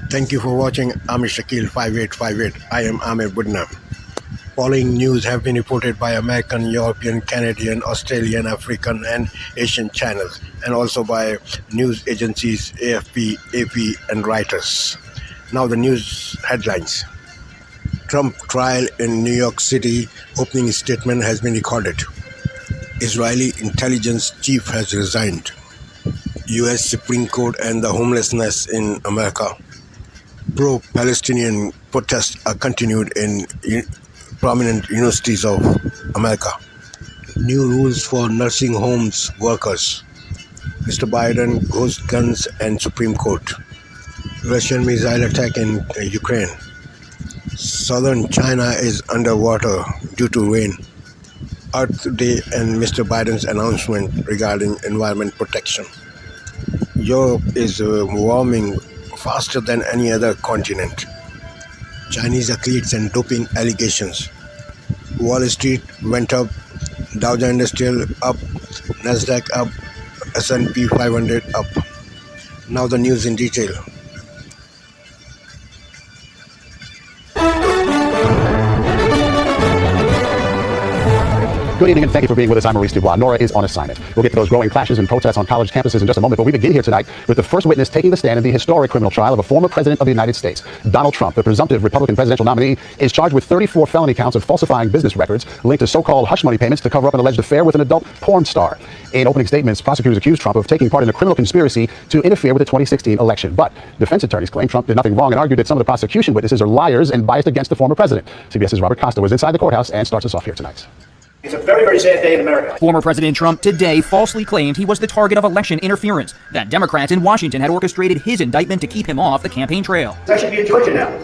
Thank you for watching Amir Shakil 5858. I am Amir Budna. Following news have been reported by American, European, Canadian, Australian, African and Asian channels, and also by news agencies AFP, AP and Reuters. Now the news headlines. Trump trial in New York City opening statement has been recorded. Israeli intelligence chief has resigned. US Supreme Court and the homelessness in America. Pro-Palestinian protests are continued in prominent universities of America. New rules for nursing homes workers. Mr. Biden, ghost guns and Supreme Court. Russian missile attack in Ukraine. Southern China is underwater due to rain. Earth Day and Mr. Biden's announcement regarding environment protection. Europe is warming faster than any other continent. Chinese athletes and doping allegations. Wall Street went up, Dow Jones Industrial up, Nasdaq up, S&P 500 up. Now the news in detail. Good evening and thank you for being with us. I'm Maurice Dubois. Nora is on assignment. We'll get to those growing clashes and protests on college campuses in just a moment, but we begin here tonight with the first witness taking the stand in the historic criminal trial of a former president of the United States. Donald Trump, the presumptive Republican presidential nominee, is charged with 34 felony counts of falsifying business records linked to so-called hush money payments to cover up an alleged affair with an adult porn star. In opening statements, prosecutors accused Trump of taking part in a criminal conspiracy to interfere with the 2016 election. But defense attorneys claim Trump did nothing wrong and argued that some of the prosecution witnesses are liars and biased against the former president. CBS's Robert Costa was inside the courthouse and starts us off here tonight. It's a very, very sad day in America. Former President Trump today falsely claimed he was the target of election interference, that Democrats in Washington had orchestrated his indictment to keep him off the campaign trail. I should be in Georgia now.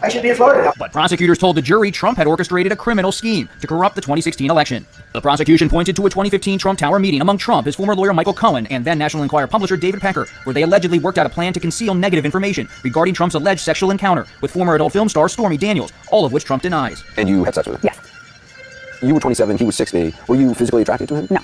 I should be in Florida now. But prosecutors told the jury Trump had orchestrated a criminal scheme to corrupt the 2016 election. The prosecution pointed to a 2015 Trump Tower meeting among Trump, his former lawyer Michael Cohen, and then National Enquirer publisher David Pecker, where they allegedly worked out a plan to conceal negative information regarding Trump's alleged sexual encounter with former adult film star Stormy Daniels, all of which Trump denies. And you had sex with him? Yes. You were 27, he was 60. Were you physically attracted to him? No.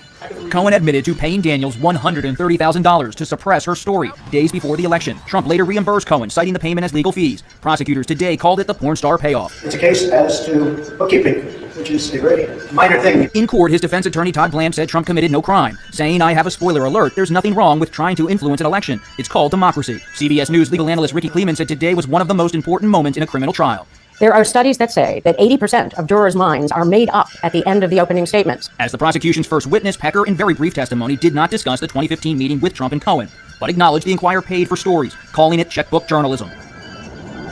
Cohen admitted to paying Daniels $130,000 to suppress her story days before the election. Trump later reimbursed Cohen, citing the payment as legal fees. Prosecutors today called it the porn star payoff. It's a case as to bookkeeping, which is a very minor thing. In court, his defense attorney Todd Bland said Trump committed no crime, saying, "I have a spoiler alert, there's nothing wrong with trying to influence an election. It's called democracy." CBS News legal analyst Ricky Kleeman said today was one of the most important moments in a criminal trial. There are studies that say that 80% of jurors' minds are made up at the end of the opening statements. As the prosecution's first witness, Pecker, in very brief testimony, did not discuss the 2015 meeting with Trump and Cohen, but acknowledged the Enquirer paid for stories, calling it checkbook journalism.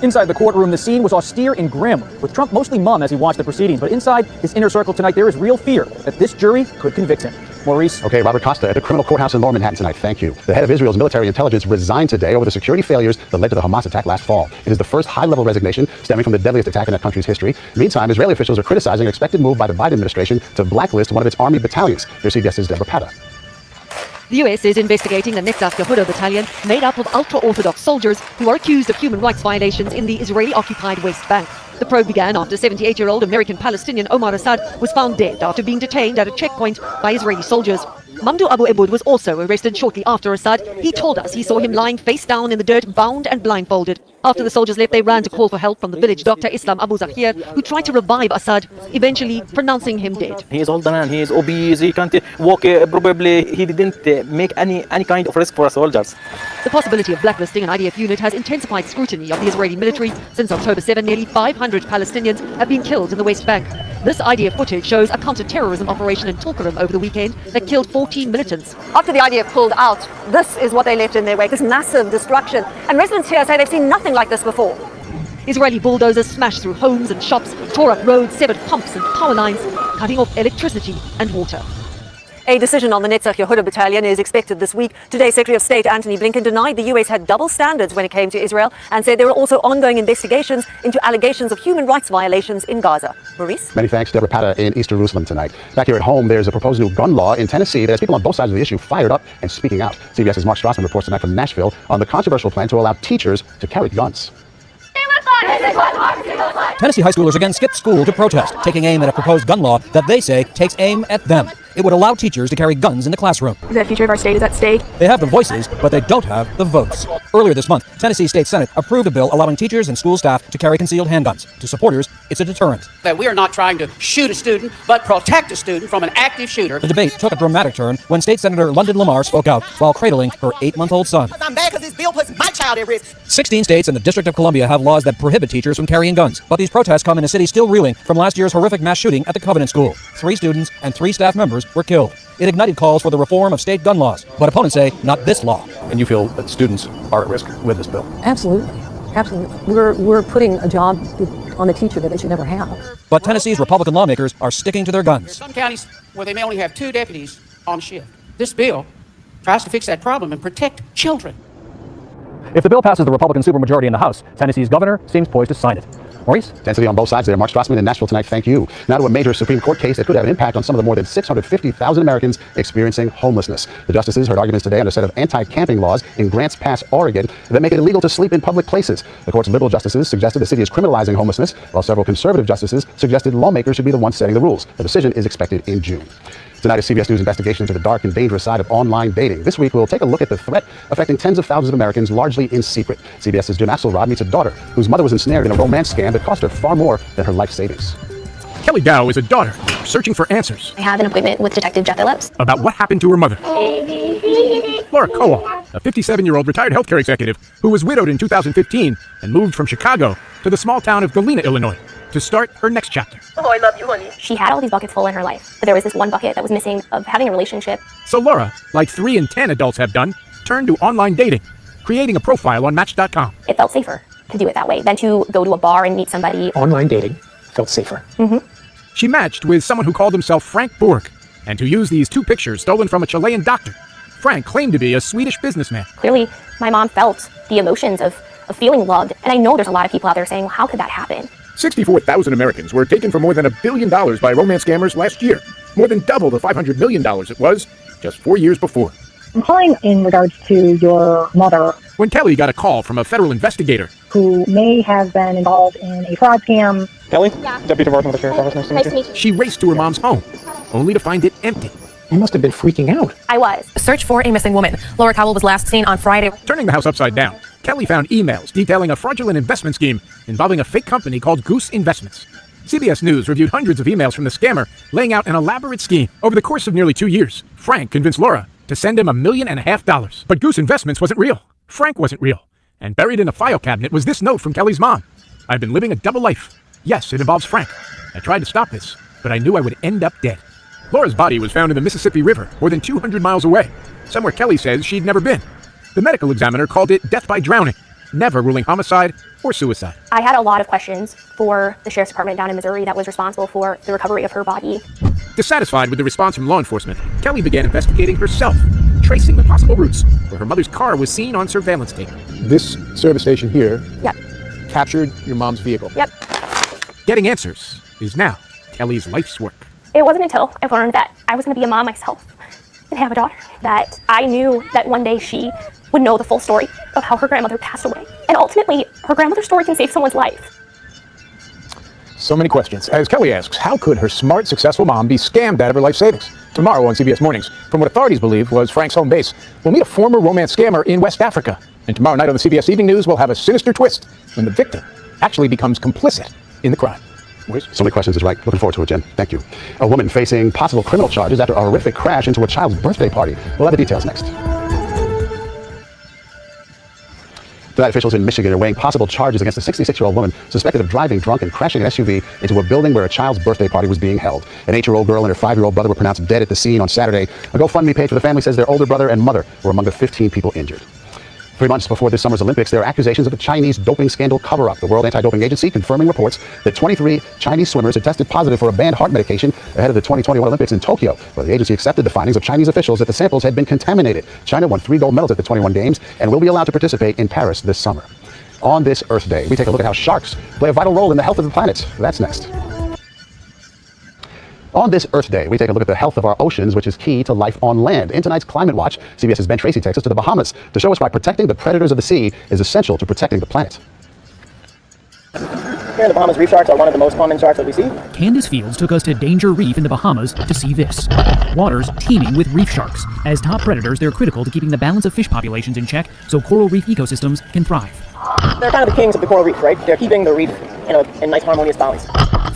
Inside the courtroom, the scene was austere and grim, with Trump mostly mum as he watched the proceedings. But inside his inner circle tonight, there is real fear that this jury could convict him. Maurice. Okay, Robert Costa at the criminal courthouse in Lower Manhattan tonight. Thank you. The head of Israel's military intelligence resigned today over the security failures that led to the Hamas attack last fall. It is the first high-level resignation stemming from the deadliest attack in that country's history. Meantime, Israeli officials are criticizing an expected move by the Biden administration to blacklist one of its army battalions. Here's CBS's Deborah Patta. The US is investigating the Netzach Yehuda battalion made up of ultra-Orthodox soldiers who are accused of human rights violations in the Israeli-occupied West Bank. The probe began after 78-year-old American-Palestinian Omar Assad was found dead after being detained at a checkpoint by Israeli soldiers. Mamdouh Abu Ebud was also arrested shortly after Assad. He told us he saw him lying face down in the dirt, bound and blindfolded. After the soldiers left, they ran to call for help from the village doctor Islam Abu Zakhir, who tried to revive Assad, eventually pronouncing him dead. He is older man, he is obese, he can't walk, probably he didn't make any kind of risk for soldiers. The possibility of blacklisting an IDF unit has intensified scrutiny of the Israeli military. Since October 7, nearly 500 Palestinians have been killed in the West Bank. This IDF footage shows a counter-terrorism operation in Tulkarem over the weekend that killed 14 militants. After the IDF pulled out, this is what they left in their wake, this massive destruction. And residents here say they've seen nothing like this before. Israeli bulldozers smashed through homes and shops, tore up roads, severed pumps and power lines, cutting off electricity and water. A decision on the Netzach Yehuda battalion is expected this week. Today, Secretary of State Antony Blinken denied the US had double standards when it came to Israel and said there are also ongoing investigations into allegations of human rights violations in Gaza. Maurice? Many thanks, Deborah Patta in East Jerusalem tonight. Back here at home, there's a proposed new gun law in Tennessee that has people on both sides of the issue fired up and speaking out. CBS's Mark Strassman reports tonight from Nashville on the controversial plan to allow teachers to carry guns. Tennessee high schoolers again skipped school to protest, taking aim at a proposed gun law that they say takes aim at them. It would allow teachers to carry guns in the classroom. The future of our state is at stake. They have the voices, but they don't have the votes. Earlier this month, Tennessee State Senate approved a bill allowing teachers and school staff to carry concealed handguns. To supporters, it's a deterrent. That we are not trying to shoot a student, but protect a student from an active shooter. The debate took a dramatic turn when State Senator London Lamar spoke out while cradling her 8-month-old son. I'm mad because this bill puts my child at risk. 16 states and the District of Columbia have laws that prohibit teachers from carrying guns. But these protests come in a city still reeling from last year's horrific mass shooting at the Covenant School. 3 students and 3 staff members were killed. It ignited calls for the reform of state gun laws. But opponents say not this law. And you feel that students are at risk with this bill? Absolutely. Absolutely. We're putting a job on the teacher that they should never have. But Tennessee's Republican lawmakers are sticking to their There's guns. some counties where they may only have 2 deputies on shift. This bill tries to fix that problem and protect children. If the bill passes the Republican supermajority in the House, Tennessee's governor seems poised to sign it. Maurice? Intensity on both sides there. Mark Strassman in Nashville tonight. Thank you. Now to a major Supreme Court case that could have an impact on some of the more than 650,000 Americans experiencing homelessness. The justices heard arguments today on a set of anti-camping laws in Grants Pass, Oregon, that make it illegal to sleep in public places. The court's liberal justices suggested the city is criminalizing homelessness, while several conservative justices suggested lawmakers should be the ones setting the rules. The decision is expected in June. Tonight is CBS News' investigation into the dark and dangerous side of online dating. This week, we'll take a look at the threat affecting tens of thousands of Americans, largely in secret. CBS's Jim Axelrod meets a daughter whose mother was ensnared in a romance scam that cost her far more than her life savings. Kelly Dow is a daughter searching for answers I have an appointment with Detective Jeff Phillips about what happened to her mother. Laura Cole, a 57-year-old retired healthcare executive who was widowed in 2015 and moved from Chicago to the small town of Galena, Illinois, to start her next chapter. Oh, I love you, honey. She had all these buckets full in her life, but there was this one bucket that was missing of having a relationship. So Laura, like 3 in 10 adults have done, turned to online dating, creating a profile on Match.com. It felt safer to do it that way than to go to a bar and meet somebody. Online dating felt safer. She matched with someone who called himself Frank Borg, and who used these 2 pictures stolen from a Chilean doctor. Frank claimed to be a Swedish businessman. Clearly, my mom felt the emotions of feeling loved, and I know there's a lot of people out there saying, well, how could that happen? 64,000 Americans were taken for more than $1 billion by romance scammers last year, more than double the $500 million it was just 4 years before. I'm calling in regards to your mother, When Kelly got a call from a federal investigator who may have been involved in a fraud scam. Kelly? Deputy Martin with the Sheriff's Office. Nice to meet you. she raced to her mom's home, only to find it empty. You must have been freaking out. I was. Search for a missing woman. Laura Cowell was last seen on Friday. Turning the house upside down, Kelly found emails detailing a fraudulent investment scheme involving a fake company called Goose Investments. CBS News reviewed hundreds of emails from the scammer, laying out an elaborate scheme. Over the course of nearly 2 years, Frank convinced Laura to send him $1.5 million. But Goose Investments wasn't real. Frank wasn't real. And buried in a file cabinet was this note from Kelly's mom. I've been living a double life. Yes, it involves Frank. I tried to stop this, but I knew I would end up dead. Laura's body was found in the Mississippi River, more than 200 miles away, somewhere Kelly says she'd never been. The medical examiner called it death by drowning, never ruling homicide or suicide. I had a lot of questions for the sheriff's department down in Missouri that was responsible for the recovery of her body. Dissatisfied with the response from law enforcement, Kelly began investigating herself, tracing the possible routes where her mother's car was seen on surveillance tape. This service station here Yep. captured your mom's vehicle. Yep. Getting answers is now Kelly's life's work. It wasn't until I learned that I was going to be a mom myself and have a daughter that I knew that one day she would know the full story of how her grandmother passed away. And ultimately, her grandmother's story can save someone's life. So many questions. As Kelly asks, how could her smart, successful mom be scammed out of her life savings? Tomorrow on CBS Mornings, from what authorities believe was Frank's home base, we'll meet a former romance scammer in West Africa. And tomorrow night on the CBS Evening News, we'll have a sinister twist when the victim actually becomes complicit in the crime. So many questions is right. Looking forward to it, Jen. Thank you. A woman facing possible criminal charges after a horrific crash into a child's birthday party. We'll have the details next. Tonight, officials in Michigan are weighing possible charges against a 66-year-old woman suspected of driving drunk and crashing an SUV into a building where a child's birthday party was being held. An 8-year-old girl and her 5-year-old brother were pronounced dead at the scene on Saturday. A GoFundMe page for the family says their older brother and mother were among the 15 people injured. 3 months before this summer's Olympics, there are accusations of a Chinese doping scandal cover-up. The World Anti-Doping Agency confirming reports that 23 Chinese swimmers had tested positive for a banned heart medication ahead of the 2021 Olympics in Tokyo, where the agency accepted the findings of Chinese officials that the samples had been contaminated. China won 3 gold medals at the 21 Games and will be allowed to participate in Paris this summer. On this Earth Day, we take a look at how sharks play a vital role in the health of the planet. That's next. On this Earth Day, we take a look at the health of our oceans, which is key to life on land. In tonight's Climate Watch, CBS's Ben Tracy takes us to the Bahamas to show us why protecting the predators of the sea is essential to protecting the planet. Here in the Bahamas, reef sharks are one of the most common sharks that we see. Candace Fields took us to Danger Reef in the Bahamas to see this. Waters teeming with reef sharks. As top predators, they're critical to keeping the balance of fish populations in check so coral reef ecosystems can thrive. They're kind of the kings of the coral reef, right? They're keeping the reef in nice harmonious balance.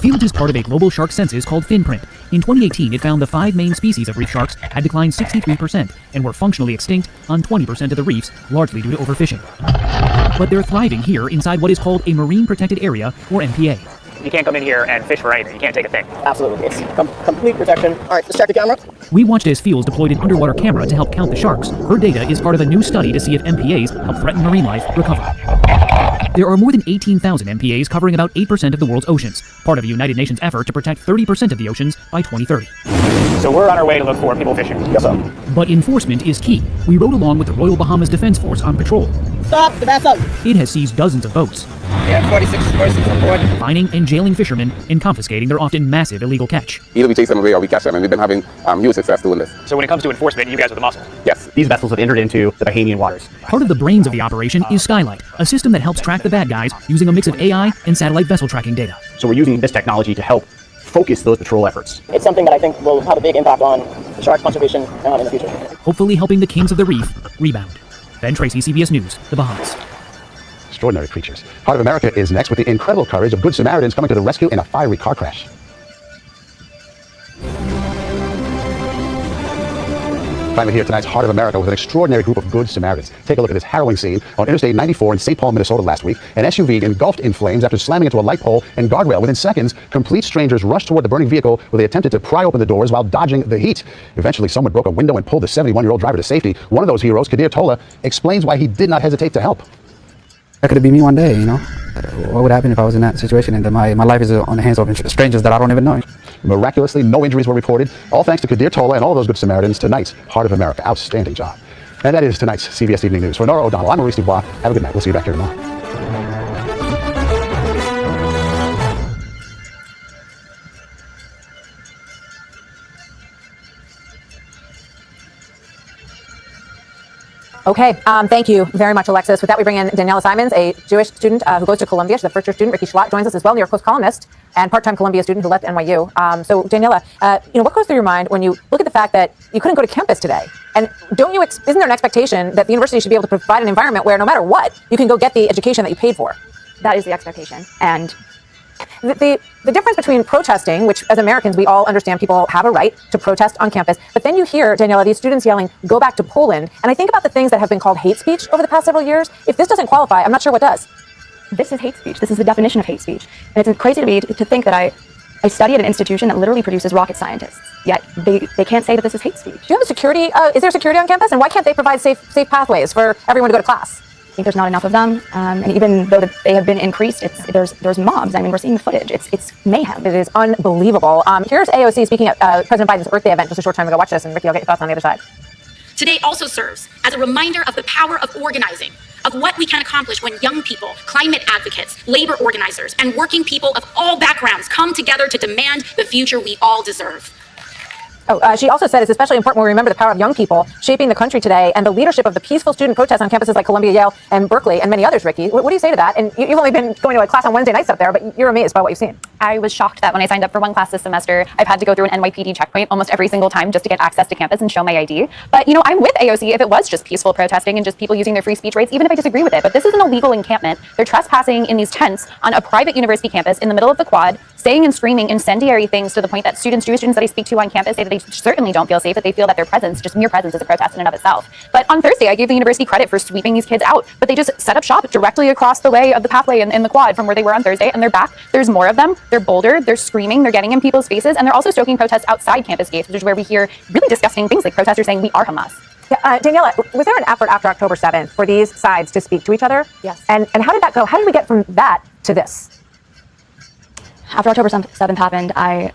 Fields is part of a global shark census called FinPrint. In 2018, it found the 5 main species of reef sharks had declined 63% and were functionally extinct on 20% of the reefs, largely due to overfishing. But they're thriving here inside what is called a Marine Protected Area, or MPA. You can't come in here and fish for anything. You can't take a thing. Absolutely. It's complete protection. All right, let's check the camera. We watched as Fields deployed an underwater camera to help count the sharks. Her data is part of a new study to see if MPAs help threatened marine life recover. There are more than 18,000 MPAs covering about 8% of the world's oceans, part of a United Nations effort to protect 30% of the oceans by 2030. So we're on our way to look for people fishing. Yes, sir. But enforcement is key. We rode along with the Royal Bahamas Defense Force on patrol. Stop the vessel. It has seized dozens of boats, Yeah, 46 on board. fining and jailing fishermen and confiscating their often massive illegal catch. Either we chase them away or we catch them, and we've been having huge success doing this. So when it comes to enforcement, you guys are the muscle. Yes. These vessels have entered into the Bahamian waters. Part of the brains of the operation is Skylight, a system that helps track the bad guys using a mix of AI and satellite vessel tracking data. So we're using this technology to help focus those patrol efforts. It's something that I think will have a big impact on shark conservation in the future. Hopefully helping the kings of the reef rebound. Ben Tracy, CBS News, the Bahamas. Extraordinary creatures. Heart of America is next with the incredible courage of Good Samaritans coming to the rescue in a fiery car crash. Finally here, tonight's Heart of America with an extraordinary group of Good Samaritans. Take a look at this harrowing scene on Interstate 94 in St. Paul, Minnesota last week. An SUV engulfed in flames after slamming into a light pole and guardrail. Within seconds, complete strangers rushed toward the burning vehicle where they attempted to pry open the doors while dodging the heat. Eventually, someone broke a window and pulled the 71-year-old driver to safety. One of those heroes, Kadir Tola, explains why he did not hesitate to help. That could be me one day, you know? What would happen if I was in that situation and that my life is on the hands of strangers that I don't even know? Miraculously, no injuries were reported. All thanks to Kadir Tola and all those Good Samaritans. Tonight's Heart of America. Outstanding job. And that is tonight's CBS Evening News. For Nora O'Donnell, I'm Maurice Dubois. Have a good night. We'll see you back here tomorrow. Okay, thank you very much, Alexis. With that, we bring in Daniela Simons, a Jewish student who goes to Columbia. She's a first-year student. Ricky Schlatt joins us as well, New York Post columnist and part-time Columbia student who left NYU. So, Daniela, what goes through your mind when you look at the fact that you couldn't go to campus today? And isn't there an expectation that the university should be able to provide an environment where no matter what, you can go get the education that you paid for? That is the expectation. And the difference between protesting, which as Americans we all understand people have a right to protest on campus, but then you hear, Daniela, these students yelling, go back to Poland, and I think about the things that have been called hate speech over the past several years. If this doesn't qualify, I'm not sure what does. this is hate speech. This is the definition of hate speech. And it's crazy to me to think that I study at an institution that literally produces rocket scientists, yet they can't say that this is hate speech. Do you have security? Is there security on campus? And why can't they provide safe pathways for everyone to go to class? I think there's not enough of them, and even though they have been increased, there's mobs. I mean, we're seeing the footage. It's mayhem. It is unbelievable. Here's AOC speaking at President Biden's Earth Day event just a short time ago. Watch this, and Ricky, I'll get your thoughts on the other side. Today also serves as a reminder of the power of organizing, of what we can accomplish when young people, climate advocates, labor organizers, and working people of all backgrounds come together to demand the future we all deserve. She also said it's especially important when we remember the power of young people shaping the country today and the leadership of the peaceful student protests on campuses like Columbia, Yale, and Berkeley, and many others, Ricky. What do you say to that? And you've only been going to a class on Wednesday nights up there, but you're amazed by what you've seen. I was shocked that when I signed up for one class this semester, I've had to go through an NYPD checkpoint almost every single time just to get access to campus and show my ID. But, I'm with AOC if it was just peaceful protesting and just people using their free speech rights, even if I disagree with it. But this is an illegal encampment. They're trespassing in these tents on a private university campus in the middle of the quad, saying and screaming incendiary things to the point that Jewish students that I speak to on campus say that they certainly don't feel safe, that they feel that their presence, just mere presence, is a protest in and of itself. But on Thursday, I gave the university credit for sweeping these kids out, but they just set up shop directly across the way of the pathway in the quad from where they were on Thursday, and they're back. There's more of them. They're bolder. They're screaming. They're getting in people's faces, and they're also stoking protests outside campus gates, which is where we hear really disgusting things like protesters saying, "We are Hamas." Yeah, Daniela, was there an effort after October 7th for these sides to speak to each other? Yes. And how did that go? How did we get from that to this? After October 7th happened, I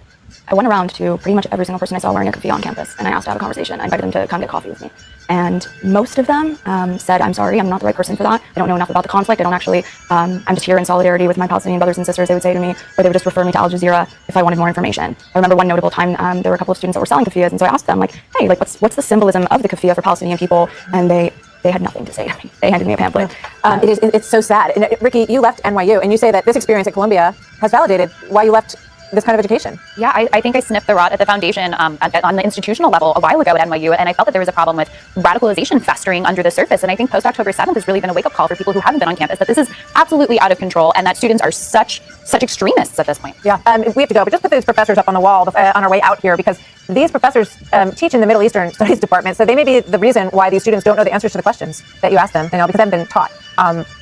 went around to pretty much every single person I saw wearing a keffiyeh on campus, and I asked to have a conversation. I invited them to come get coffee with me. And most of them said, "I'm sorry, I'm not the right person for that. I don't know enough about the conflict. I don't actually, I'm just here in solidarity with my Palestinian brothers and sisters," they would say to me, or they would just refer me to Al Jazeera if I wanted more information. I remember one notable time, there were a couple of students that were selling keffiyehs, and so I asked them, hey, what's the symbolism of the keffiyeh for Palestinian people? And they They had nothing to say to me. They handed me a pamphlet. It's so sad. And, Ricky, you left NYU, and you say that this experience at Columbia has validated why you left this kind of education. Yeah, I think I sniffed the rot at the foundation on the institutional level a while ago at NYU, and I felt that there was a problem with radicalization festering under the surface. And I think post-October 7th has really been a wake-up call for people who haven't been on campus that this is absolutely out of control and that students are such extremists at this point. Yeah, we have to go, but just put these professors up on the wall on our way out here, because these professors teach in the Middle Eastern Studies Department, so they may be the reason why these students don't know the answers to the questions that you ask them, because they haven't been taught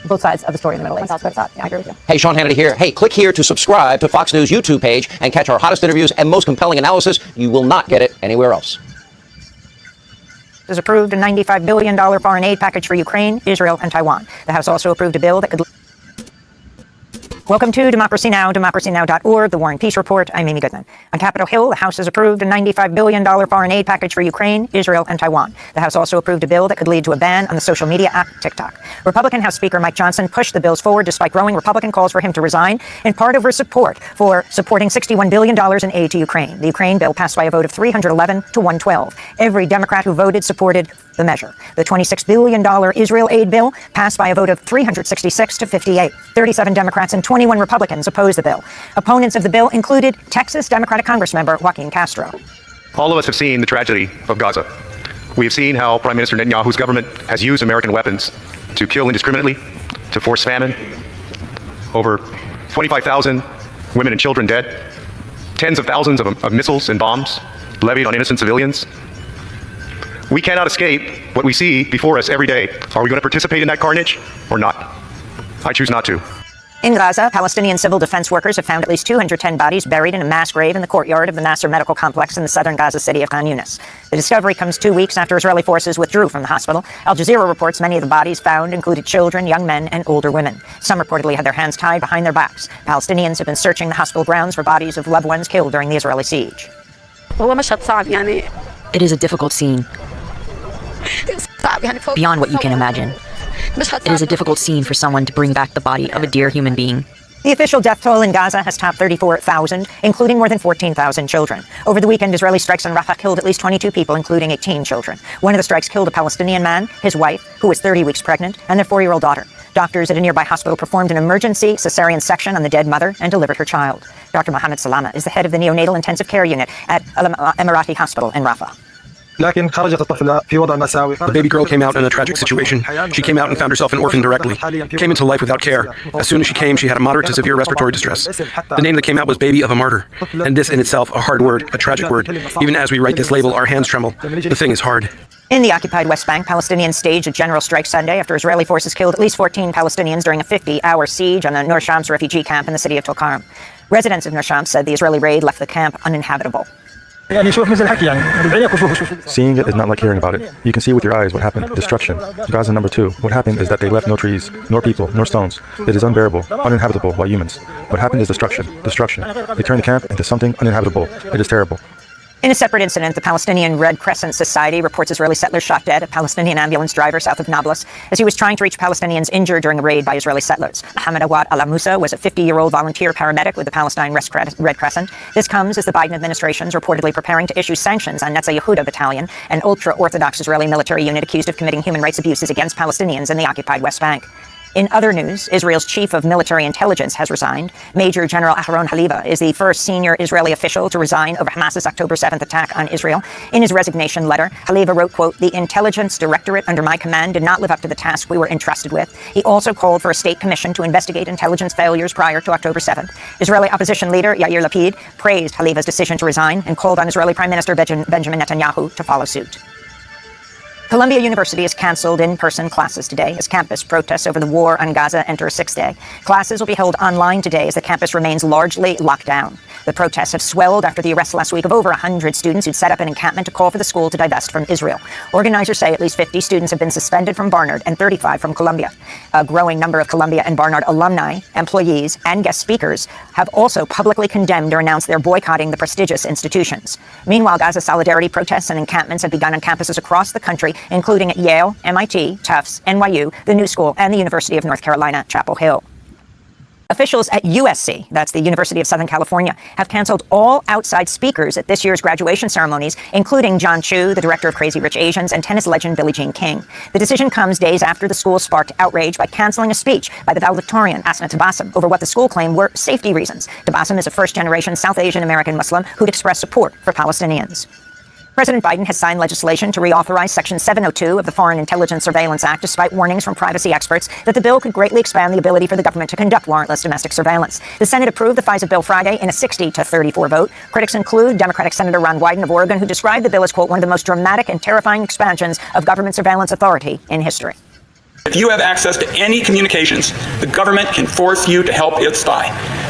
both sides of the story in the Middle East. That's what I thought. Yeah, I agree with you. Hey, Sean Hannity here. Hey, click here to subscribe to Fox News YouTube page and catch our hottest interviews and most compelling analysis. You will not get it anywhere else. Has approved a $95 billion foreign aid package for Ukraine, Israel, and Taiwan. The House also approved a bill that could... Welcome to Democracy Now!, democracynow.org, The War and Peace Report. I'm Amy Goodman. On Capitol Hill, the House has approved a $95 billion foreign aid package for Ukraine, Israel, and Taiwan. The House also approved a bill that could lead to a ban on the social media app TikTok. Republican House Speaker Mike Johnson pushed the bills forward despite growing Republican calls for him to resign, in part over support for supporting $61 billion in aid to Ukraine. The Ukraine bill passed by a vote of 311 to 112. Every Democrat who voted supported the measure. The $26 billion Israel aid bill passed by a vote of 366 to 58. 37 Democrats and 21 Republicans opposed the bill. Opponents of the bill included Texas Democratic Congressmember Joaquin Castro. All of us have seen the tragedy of Gaza. We have seen how Prime Minister Netanyahu's government has used American weapons to kill indiscriminately, to force famine. Over 25,000 women and children dead. Tens of thousands of missiles and bombs levied on innocent civilians. We cannot escape what we see before us every day. Are we going to participate in that carnage or not? I choose not to. In Gaza, Palestinian civil defense workers have found at least 210 bodies buried in a mass grave in the courtyard of the Nasser Medical Complex in the southern Gaza city of Khan Yunis. The discovery comes 2 weeks after Israeli forces withdrew from the hospital. Al Jazeera reports many of the bodies found included children, young men, and older women. Some reportedly had their hands tied behind their backs. Palestinians have been searching the hospital grounds for bodies of loved ones killed during the Israeli siege. It is a difficult scene. Beyond what you can imagine. It is a difficult scene for someone to bring back the body of a dear human being. The official death toll in Gaza has topped 34,000, including more than 14,000 children. Over the weekend, Israeli strikes on Rafah killed at least 22 people, including 18 children. One of the strikes killed a Palestinian man, his wife, who was 30 weeks pregnant, and their 4-year-old daughter. Doctors at a nearby hospital performed an emergency cesarean section on the dead mother and delivered her child. Dr. Mohammed Salama is the head of the neonatal intensive care unit at Al Emirati Hospital in Rafah. The baby girl came out in a tragic situation. She came out and found herself an orphan directly. Came into life without care. As soon as she came, she had a moderate to severe respiratory distress. The name that came out was Baby of a Martyr. And this in itself, a hard word, a tragic word. Even as we write this label, our hands tremble. The thing is hard. In the occupied West Bank, Palestinians staged a general strike Sunday after Israeli forces killed at least 14 Palestinians during a 50-hour siege on the Nur Shams refugee camp in the city of Tulkarm. Residents of Nur Shams said the Israeli raid left the camp uninhabitable. Seeing it is not like hearing about it. You can see with your eyes what happened. Destruction. Gaza number 2. What happened is that they left no trees, nor people, nor stones. It is unbearable, uninhabitable by humans. What happened is destruction. Destruction. They turned the camp into something uninhabitable. It is terrible. In a separate incident, the Palestinian Red Crescent Society reports Israeli settlers shot dead a Palestinian ambulance driver south of Nablus as he was trying to reach Palestinians injured during a raid by Israeli settlers. Mohammed Awad Al-Musa was a 50-year-old volunteer paramedic with the Palestine Red Crescent. This comes as the Biden administration is reportedly preparing to issue sanctions on Netzah Yehuda Battalion, an ultra-Orthodox Israeli military unit accused of committing human rights abuses against Palestinians in the occupied West Bank. In other news, Israel's chief of military intelligence has resigned. Major General Aharon Haliva is the first senior Israeli official to resign over Hamas's October 7th attack on Israel. In his resignation letter, Haliva wrote, quote, "The intelligence directorate under my command did not live up to the task we were entrusted with." He also called for a state commission to investigate intelligence failures prior to October 7th. Israeli opposition leader Yair Lapid praised Haliva's decision to resign and called on Israeli Prime Minister Benjamin Netanyahu to follow suit. Columbia University has canceled in-person classes today as campus protests over the war on Gaza enter a 6th day. Classes will be held online today as the campus remains largely locked down. The protests have swelled after the arrest last week of over 100 students who'd set up an encampment to call for the school to divest from Israel. Organizers say at least 50 students have been suspended from Barnard and 35 from Columbia. A growing number of Columbia and Barnard alumni, employees, and guest speakers have also publicly condemned or announced they're boycotting the prestigious institutions. Meanwhile, Gaza solidarity protests and encampments have begun on campuses across the country, including at Yale, MIT, Tufts, NYU, the New School, and the University of North Carolina, Chapel Hill. Officials at USC, that's the University of Southern California, have canceled all outside speakers at this year's graduation ceremonies, including John Chu, the director of Crazy Rich Asians, and tennis legend Billie Jean King. The decision comes days after the school sparked outrage by canceling a speech by the valedictorian Asma Tabassum over what the school claimed were safety reasons. Tabassum is a first-generation South Asian American Muslim who'd expressed support for Palestinians. President Biden has signed legislation to reauthorize Section 702 of the Foreign Intelligence Surveillance Act, despite warnings from privacy experts that the bill could greatly expand the ability for the government to conduct warrantless domestic surveillance. The Senate approved the FISA bill Friday in a 60-34 vote. Critics include Democratic Senator Ron Wyden of Oregon, who described the bill as, quote, one of the most dramatic and terrifying expansions of government surveillance authority in history. If you have access to any communications, the government can force you to help it spy.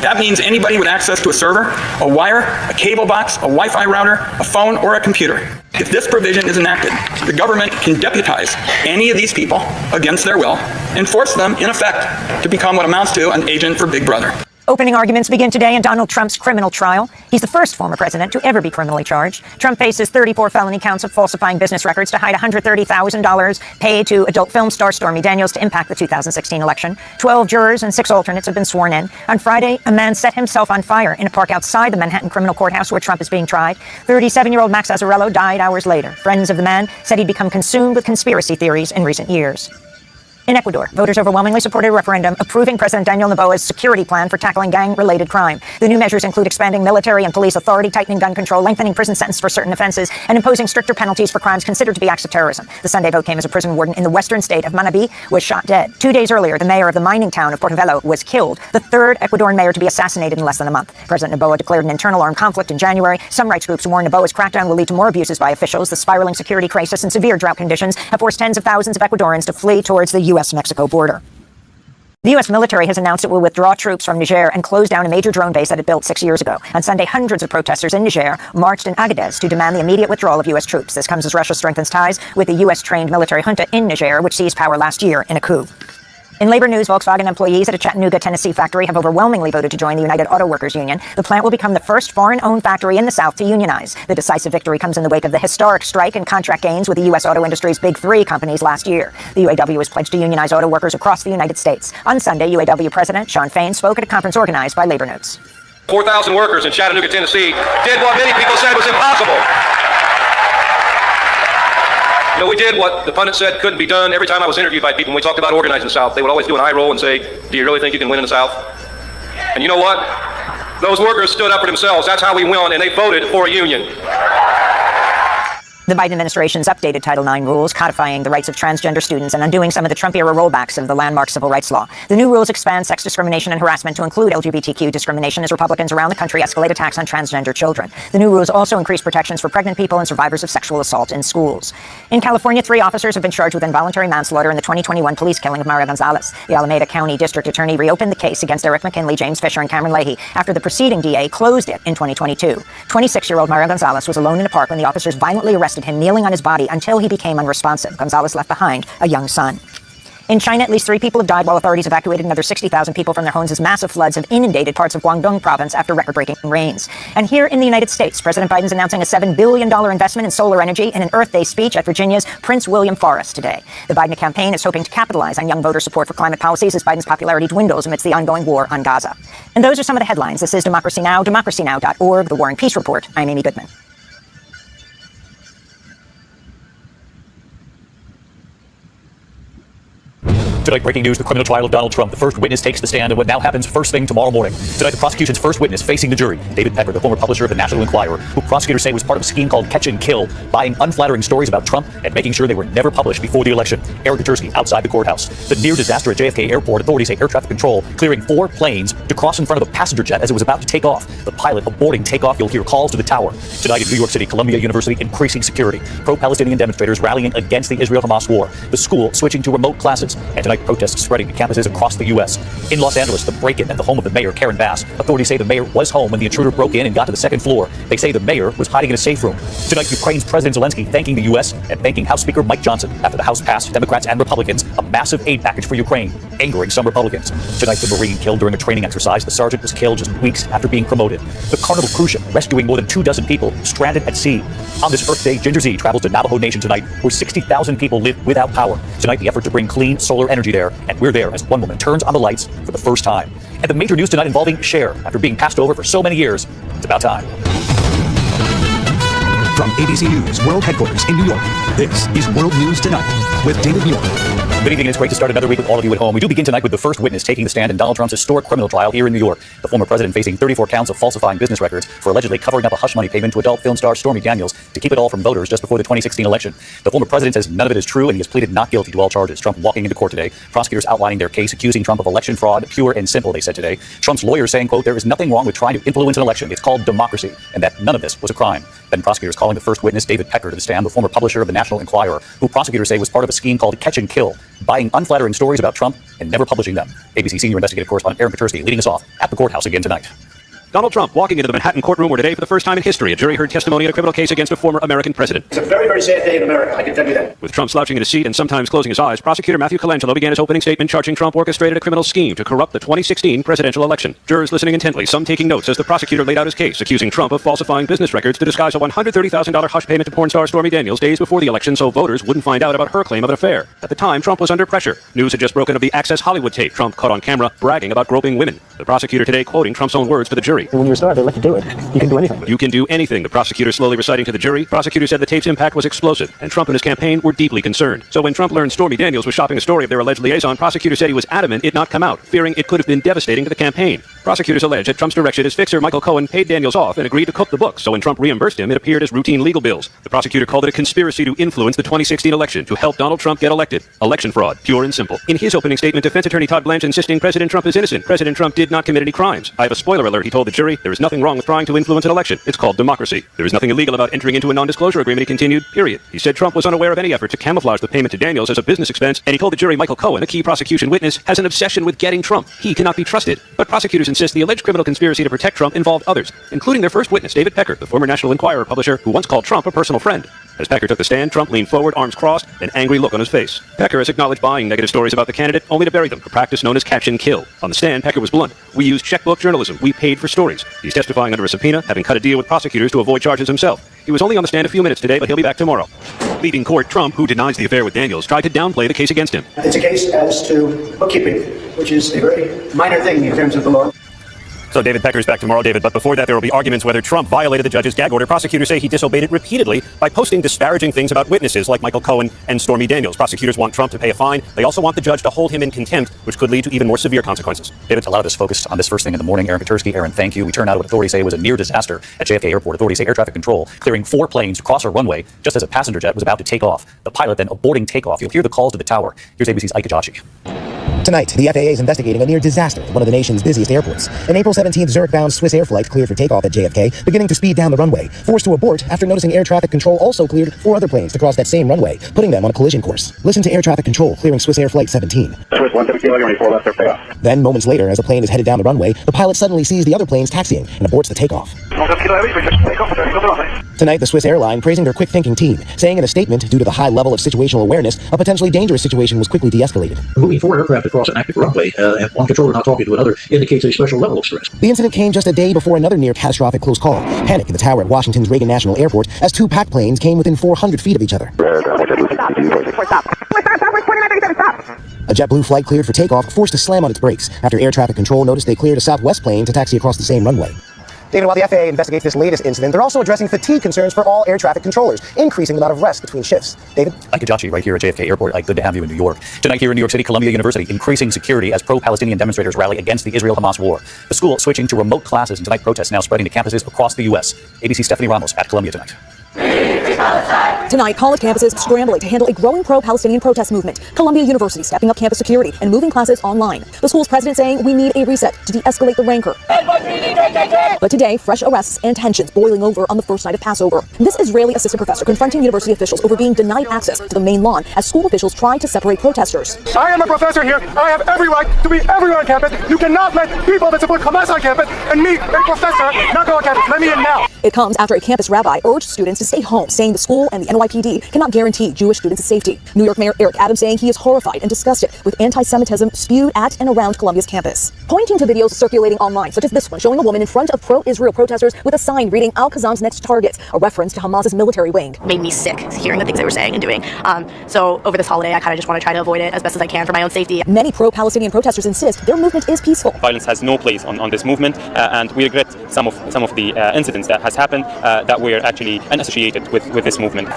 That means anybody with access to a server, a wire, a cable box, a Wi-Fi router, a phone, or a computer. If this provision is enacted, the government can deputize any of these people against their will and force them, in effect, to become what amounts to an agent for Big Brother. Opening arguments begin today in Donald Trump's criminal trial. He's the first former president to ever be criminally charged. Trump faces 34 felony counts of falsifying business records to hide $130,000 paid to adult film star Stormy Daniels to impact the 2016 election. 12 jurors and 6 alternates have been sworn in. On Friday, a man set himself on fire in a park outside the Manhattan criminal courthouse where Trump is being tried. 37-year-old Max Azzarello died hours later. Friends of the man said he'd become consumed with conspiracy theories in recent years. In Ecuador, voters overwhelmingly supported a referendum approving President Daniel Noboa's security plan for tackling gang-related crime. The new measures include expanding military and police authority, tightening gun control, lengthening prison sentences for certain offenses, and imposing stricter penalties for crimes considered to be acts of terrorism. The Sunday vote came as a prison warden in the western state of Manabí was shot dead. 2 days earlier, the mayor of the mining town of Portobelo was killed, the third Ecuadorian mayor to be assassinated in less than a month. President Noboa declared an internal armed conflict in January. Some rights groups warn Noboa's crackdown will lead to more abuses by officials. The spiraling security crisis and severe drought conditions have forced tens of thousands of Ecuadorians to flee towards the U.S.-Mexico border. The U.S. military has announced it will withdraw troops from Niger and close down a major drone base that it built 6 years ago. On Sunday, hundreds of protesters in Niger marched in Agadez to demand the immediate withdrawal of U.S. troops. This comes as Russia strengthens ties with the U.S.-trained military junta in Niger, which seized power last year in a coup. In labor news, Volkswagen employees at a Chattanooga, Tennessee factory have overwhelmingly voted to join the United Auto Workers Union. The plant will become the first foreign-owned factory in the South to unionize. The decisive victory comes in the wake of the historic strike and contract gains with the U.S. auto industry's big three companies last year. The UAW is pledged to unionize auto workers across the United States. On Sunday, UAW President Shawn Fain spoke at a conference organized by Labor News. 4,000 workers in Chattanooga, Tennessee did what many people said was impossible. You know, we did what the pundits said couldn't be done. Every time I was interviewed by people when we talked about organizing the South, they would always do an eye roll and say, do you really think you can win in the South? And you know what? Those workers stood up for themselves. That's how we won, and they voted for a union. The Biden administration's updated Title IX rules codifying the rights of transgender students and undoing some of the Trump-era rollbacks of the landmark civil rights law. The new rules expand sex discrimination and harassment to include LGBTQ discrimination as Republicans around the country escalate attacks on transgender children. The new rules also increase protections for pregnant people and survivors of sexual assault in schools. In California, 3 officers have been charged with involuntary manslaughter in the 2021 police killing of Mario Gonzalez. The Alameda County District Attorney reopened the case against Eric McKinley, James Fisher, and Cameron Leahy after the preceding DA closed it in 2022. 26-year-old Mario Gonzalez was alone in a park when the officers violently arrested him, kneeling on his body until he became unresponsive. Gonzalez left behind a young son. In China, at least 3 people have died while authorities evacuated another 60,000 people from their homes as massive floods have inundated parts of Guangdong province after record-breaking rains. And here in the United States, President Biden's announcing a $7 billion investment in solar energy in an Earth Day speech at Virginia's Prince William Forest today. The Biden campaign is hoping to capitalize on young voter support for climate policies as Biden's popularity dwindles amidst the ongoing war on Gaza. And those are some of the headlines. This is Democracy Now!, democracynow.org, The War and Peace Report. I'm Amy Goodman. Tonight, breaking news, the criminal trial of Donald Trump. The first witness takes the stand in what now happens first thing tomorrow morning. Tonight, the prosecution's first witness facing the jury, David Pecker, the former publisher of the National Enquirer, who prosecutors say was part of a scheme called Catch and Kill, buying unflattering stories about Trump and making sure they were never published before the election. Eric Kaczynski outside the courthouse. The near disaster at JFK Airport, authorities say air traffic control clearing 4 planes to cross in front of a passenger jet as it was about to take off. The pilot aborting takeoff. You'll hear calls to the tower. Tonight in New York City, Columbia University increasing security. Pro-Palestinian demonstrators rallying against the Israel-Hamas war. The school switching to remote classes. And tonight, protests spreading to campuses across the U.S. In Los Angeles, the break-in at the home of the mayor, Karen Bass. Authorities say the mayor was home when the intruder broke in and got to the 2nd floor. They say the mayor was hiding in a safe room. Tonight, Ukraine's President Zelensky thanking the U.S. and thanking House Speaker Mike Johnson after the House passed, Democrats and Republicans, a massive aid package for Ukraine, angering some Republicans. Tonight, the Marine killed during a training exercise. The sergeant was killed just weeks after being promoted. The Carnival cruise ship rescuing more than 24 people stranded at sea. On this Earth Day, Ginger Z travels to Navajo Nation tonight, where 60,000 people live without power. Tonight, the effort to bring clean solar energy energy there, and we're there as one woman turns on the lights for the first time. And the major news tonight involving Cher, after being passed over for so many years, it's about time. From ABC News World Headquarters in New York, this is World News Tonight with David Muir. Good evening, it's great to start another week with all of you at home. We do begin tonight with the first witness taking the stand in Donald Trump's historic criminal trial here in New York. The former president facing 34 counts of falsifying business records for allegedly covering up a hush money payment to adult film star Stormy Daniels to keep it all from voters just before the 2016 election. The former president says none of it is true and he has pleaded not guilty to all charges. Trump walking into court today. Prosecutors outlining their case, accusing Trump of election fraud, pure and simple, they said today. Trump's lawyers saying, quote, there is nothing wrong with trying to influence an election. It's called democracy, and that none of this was a crime. Then prosecutors calling the first witness, David Pecker, to the stand, the former publisher of the National Enquirer, who prosecutors say was part of a scheme called Catch and Kill, buying unflattering stories about Trump and never publishing them. ABC senior investigative correspondent Aaron Katursky leading us off at the courthouse again tonight. Donald Trump walking into the Manhattan courtroom where today, for the first time in history, a jury heard testimony in a criminal case against a former American president. It's a very, very sad day in America, I can tell you that. With Trump slouching in his seat and sometimes closing his eyes, prosecutor Matthew Colangelo began his opening statement charging Trump orchestrated a criminal scheme to corrupt the 2016 presidential election. Jurors listening intently, some taking notes as the prosecutor laid out his case, accusing Trump of falsifying business records to disguise a $130,000 hush payment to porn star Stormy Daniels days before the election so voters wouldn't find out about her claim of an affair. At the time, Trump was under pressure. News had just broken of the Access Hollywood tape Trump caught on camera bragging about groping women. The prosecutor today quoting Trump's own words to the jury. When you're a star, they let you do it. You can do anything. You can do anything, the prosecutor slowly reciting to the jury. Prosecutor said the tape's impact was explosive, and Trump and his campaign were deeply concerned. So when Trump learned Stormy Daniels was shopping a story of their alleged liaison, prosecutor said he was adamant it not come out, fearing it could have been devastating to the campaign. Prosecutors allege at Trump's direction his fixer, Michael Cohen, paid Daniels off and agreed to cook the books, so when Trump reimbursed him, it appeared as routine legal bills. The prosecutor called it a conspiracy to influence the 2016 election to help Donald Trump get elected. Election fraud, pure and simple. In his opening statement, defense attorney Todd Blanche insisting President Trump is innocent. President Trump did not commit any crimes. I have a spoiler alert, he told the jury. There is nothing wrong with trying to influence an election. It's called democracy. There is nothing illegal about entering into a non-disclosure agreement, he continued, period. He said Trump was unaware of any effort to camouflage the payment to Daniels as a business expense, and he told the jury Michael Cohen, a key prosecution witness, has an obsession with getting Trump. He cannot be trusted. But prosecutors insist the alleged criminal conspiracy to protect Trump involved others, including their first witness, David Pecker, the former National Enquirer publisher who once called Trump a personal friend. As Pecker took the stand, Trump leaned forward, arms crossed, an angry look on his face. Pecker has acknowledged buying negative stories about the candidate, only to bury them, a practice known as catch and kill. On the stand, Pecker was blunt. We used checkbook journalism. We paid for stories. He's testifying under a subpoena, having cut a deal with prosecutors to avoid charges himself. He was only on the stand a few minutes today, but he'll be back tomorrow. Leaving court, Trump, who denies the affair with Daniels, tried to downplay the case against him. It's a case as to bookkeeping, which is a very minor thing in terms of the law. So David Pecker's back tomorrow, David, but before that there will be arguments whether Trump violated the judge's gag order. Prosecutors say he disobeyed it repeatedly by posting disparaging things about witnesses like Michael Cohen and Stormy Daniels. Prosecutors want Trump to pay a fine. They also want the judge to hold him in contempt, which could lead to even more severe consequences. David, a lot of this focused on this first thing in the morning. Aaron Katursky, Aaron, thank you. We turn out what authorities say was a near disaster at JFK Airport. Authorities say air traffic control clearing 4 planes to cross a runway just as a passenger jet was about to take off. The pilot then aborting takeoff. You'll hear the calls to the tower. Here's ABC's Ike Ajachi. Tonight, the FAA is investigating a near disaster at one of the nation's busiest airports. An April 17th Zurich-bound Swiss Air flight cleared for takeoff at JFK, beginning to speed down the runway, forced to abort after noticing air traffic control also cleared 4 other planes to cross that same runway, putting them on a collision course. Listen to air traffic control clearing Swiss Air Flight 17. Swiss 170 kilo, 4 left, takeoff. Then, moments later, as the plane is headed down the runway, the pilot suddenly sees the other planes taxiing and aborts the takeoff. Tonight, the Swiss airline praising their quick-thinking team, saying in a statement, due to the high level of situational awareness, a potentially dangerous situation was quickly de-escalated. Moving 4 aircraft across an active runway and one controller not talking to another indicates a special level of stress. The incident came just a day before another near-catastrophic close call. Panic in the tower at Washington's Reagan National Airport as 2 packed planes came within 400 feet of each other. A JetBlue flight cleared for takeoff, forced to slam on its brakes after air traffic control noticed they cleared a Southwest plane to taxi across the same runway. David, while the FAA investigates this latest incident, they're also addressing fatigue concerns for all air traffic controllers, increasing the amount of rest between shifts. David? Ike Ajachi right here at JFK Airport. Ike, good to have you in New York. Tonight here in New York City, Columbia University increasing security as pro-Palestinian demonstrators rally against the Israel-Hamas war. The school switching to remote classes, and tonight protests now spreading to campuses across the U.S. ABC's Stephanie Ramos at Columbia tonight. Tonight, college campuses scrambling to handle a growing pro-Palestinian protest movement. Columbia University stepping up campus security and moving classes online. The school's president saying we need a reset to de-escalate the rancor. But today, fresh arrests and tensions boiling over on the first night of Passover. This Israeli assistant professor confronting university officials over being denied access to the main lawn as school officials tried to separate protesters. I am a professor here. I have every right to be everywhere on campus. You cannot let people that support Hamas on campus and me, a professor, not go on campus. Let me in now. It comes after a campus rabbi urged students to stay home, saying the school and the NYPD cannot guarantee Jewish students' safety. New York Mayor Eric Adams saying he is horrified and disgusted with anti-Semitism spewed at and around Columbia's campus, pointing to videos circulating online, such as this one showing a woman in front of pro-Israel protesters with a sign reading Al-Qasam's next targets, a reference to Hamas's military wing. Made me sick hearing the things they were saying and doing. So over this holiday, I kind of just want to try to avoid it as best as I can for my own safety. Many pro-Palestinian protesters insist their movement is peaceful. Violence has no place on this movement, and we regret some of the incidents that has happened that were actually unassociated with this movement.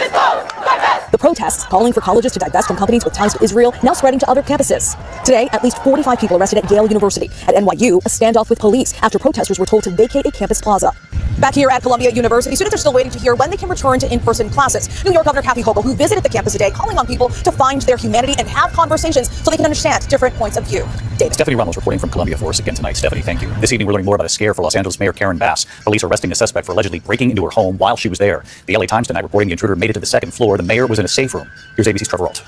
The protests, calling for colleges to divest from companies with ties to Israel, now spreading to other campuses. Today, at least 45 people arrested at Yale University. At NYU, a standoff with police after protesters were told to vacate a campus plaza. Back here at Columbia University, students are still waiting to hear when they can return to in-person classes. New York Governor Kathy Hochul, who visited the campus today, calling on people to find their humanity and have conversations so they can understand different points of view. David. Stephanie Runnels reporting from Columbia for us again tonight. Stephanie, thank you. This evening, we're learning more about a scare for Los Angeles Mayor Karen Bass. Police arresting a suspect for allegedly breaking into her home while she was there. The LA Times tonight reporting the intruder made it to the second floor. The mayor was in a safe room. Here's ABC's Trevor Ault.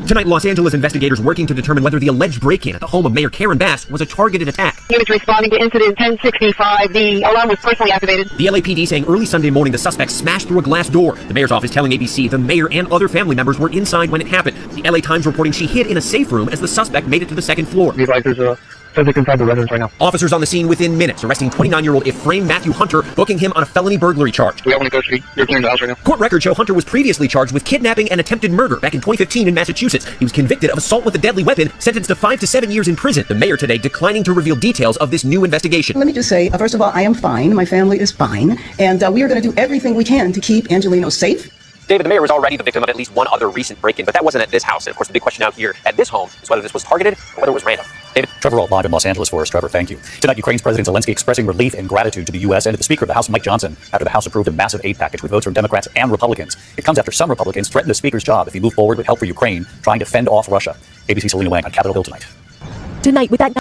Tonight, Los Angeles investigators working to determine whether the alleged break-in at the home of Mayor Karen Bass was a targeted attack. Units responding to incident 1065. The alarm was personally activated. The LAPD saying early Sunday morning the suspect smashed through a glass door. The mayor's office telling ABC the mayor and other family members were inside when it happened. The LA Times reporting she hid in a safe room as the suspect made it to the second floor. There's inside the residence right now. Officers on the scene within minutes, arresting 29-year-old Ephraim Matthew Hunter, booking him on a felony burglary charge. We have one custody. You're clearing the house right now. Court records show Hunter was previously charged with kidnapping and attempted murder back in 2015 in Massachusetts. He was convicted of assault with a deadly weapon, sentenced to 5 to 7 years in prison. The mayor today declining to reveal details of this new investigation. Let me just say, first of all, I am fine. My family is fine. And we are going to do everything we can to keep Angelino safe. David, the mayor was already the victim of at least one other recent break-in, but that wasn't at this house. And of course, the big question out here at this home is whether this was targeted or whether it was random. David? Trevor Ault live in Los Angeles for us. Trevor, thank you. Tonight, Ukraine's President Zelensky expressing relief and gratitude to the U.S. and to the Speaker of the House, Mike Johnson, after the House approved a massive aid package with votes from Democrats and Republicans. It comes after some Republicans threatened the Speaker's job if he moved forward with help for Ukraine, trying to fend off Russia. ABC's Selena Wang on Capitol Hill tonight. Tonight, with that...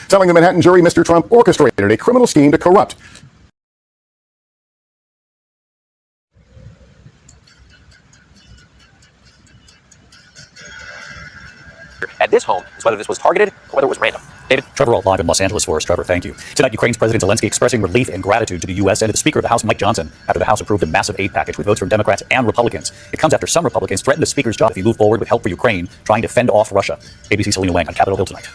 Telling the Manhattan jury Mr. Trump orchestrated a criminal scheme to corrupt at this home is whether this was targeted or whether it was random. David? Trevor Ault live in Los Angeles for us. Trevor, thank you. Tonight, Ukraine's President Zelensky expressing relief and gratitude to the U.S. and to the Speaker of the House, Mike Johnson, after the House approved a massive aid package with votes from Democrats and Republicans. It comes after some Republicans threatened the Speaker's job if he moved forward with help for Ukraine, trying to fend off Russia. ABC's Selena Wang on Capitol Hill tonight.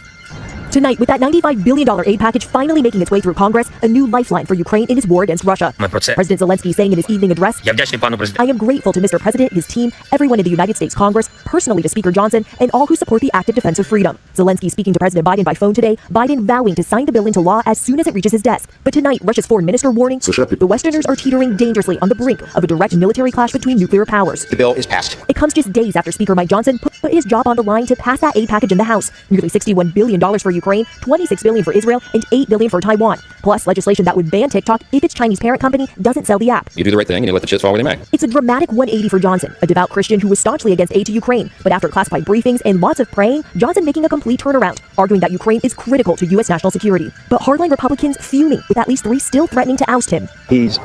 Tonight, with that $95 billion aid package finally making its way through Congress, a new lifeline for Ukraine in its war against Russia. President Zelensky saying in his evening address, I am grateful to Mr. President, his team, everyone in the United States Congress, personally to Speaker Johnson, and all who support the active defense of freedom. Zelensky speaking to President Biden by phone today, Biden vowing to sign the bill into law as soon as it reaches his desk. But tonight, Russia's foreign minister warning, the Westerners are teetering dangerously on the brink of a direct military clash between nuclear powers. The bill is passed. It comes just days after Speaker Mike Johnson put his job on the line to pass that aid package in the House. Nearly $61 billion for Ukraine, $26 billion for Israel, and $8 billion for Taiwan. Plus legislation that would ban TikTok if its Chinese parent company doesn't sell the app. You do the right thing and you let the chips fall where they may. It's a dramatic 180 for Johnson, a devout Christian who was staunchly against aid to Ukraine. But after classified briefings and lots of praying, Johnson making a complete turnaround, arguing that Ukraine is critical to U.S. national security. But hardline Republicans fuming, with at least 3 still threatening to oust him. He's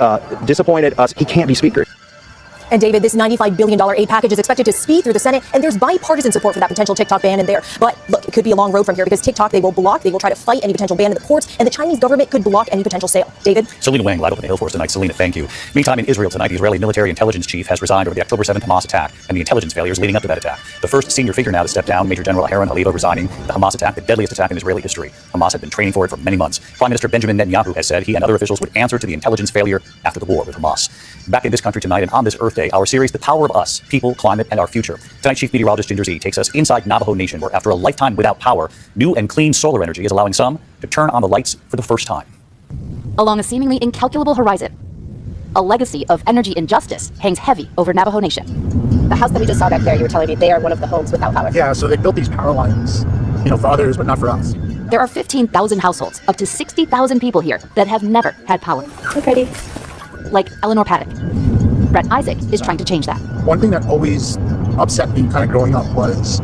disappointed us. He can't be Speaker. And David, this $95 billion aid package is expected to speed through the Senate, and there's bipartisan support for that potential TikTok ban in there. But look, it could be a long road from here because TikTok, they will try to fight any potential ban in the courts, and the Chinese government could block any potential sale. David? Selena Wang live up in the Hill for us tonight. Selena, thank you. Meantime, in Israel tonight, the Israeli military intelligence chief has resigned over the October 7th Hamas attack and the intelligence failures leading up to that attack. The first senior figure now to step down, Major General Aaron Haliva, resigning. The Hamas attack, the deadliest attack in Israeli history. Hamas had been training for it for many months. Prime Minister Benjamin Netanyahu has said he and other officials would answer to the intelligence failure after the war with Hamas. Back in this country tonight and on this Earth Day, our series, The Power of Us, People, Climate, and Our Future. Tonight, Chief Meteorologist Ginger Z takes us inside Navajo Nation, where after a lifetime without power, new and clean solar energy is allowing some to turn on the lights for the first time. Along a seemingly incalculable horizon, a legacy of energy injustice hangs heavy over Navajo Nation. The house that we just saw back there, you were telling me they are one of the homes without power. Yeah, so they built these power lines, for others, but not for us. There are 15,000 households, up to 60,000 people here that have never had power. I'm ready. Like Eleanor Paddock. Brett Isaac is trying to change that. One thing that always upset me kind of growing up was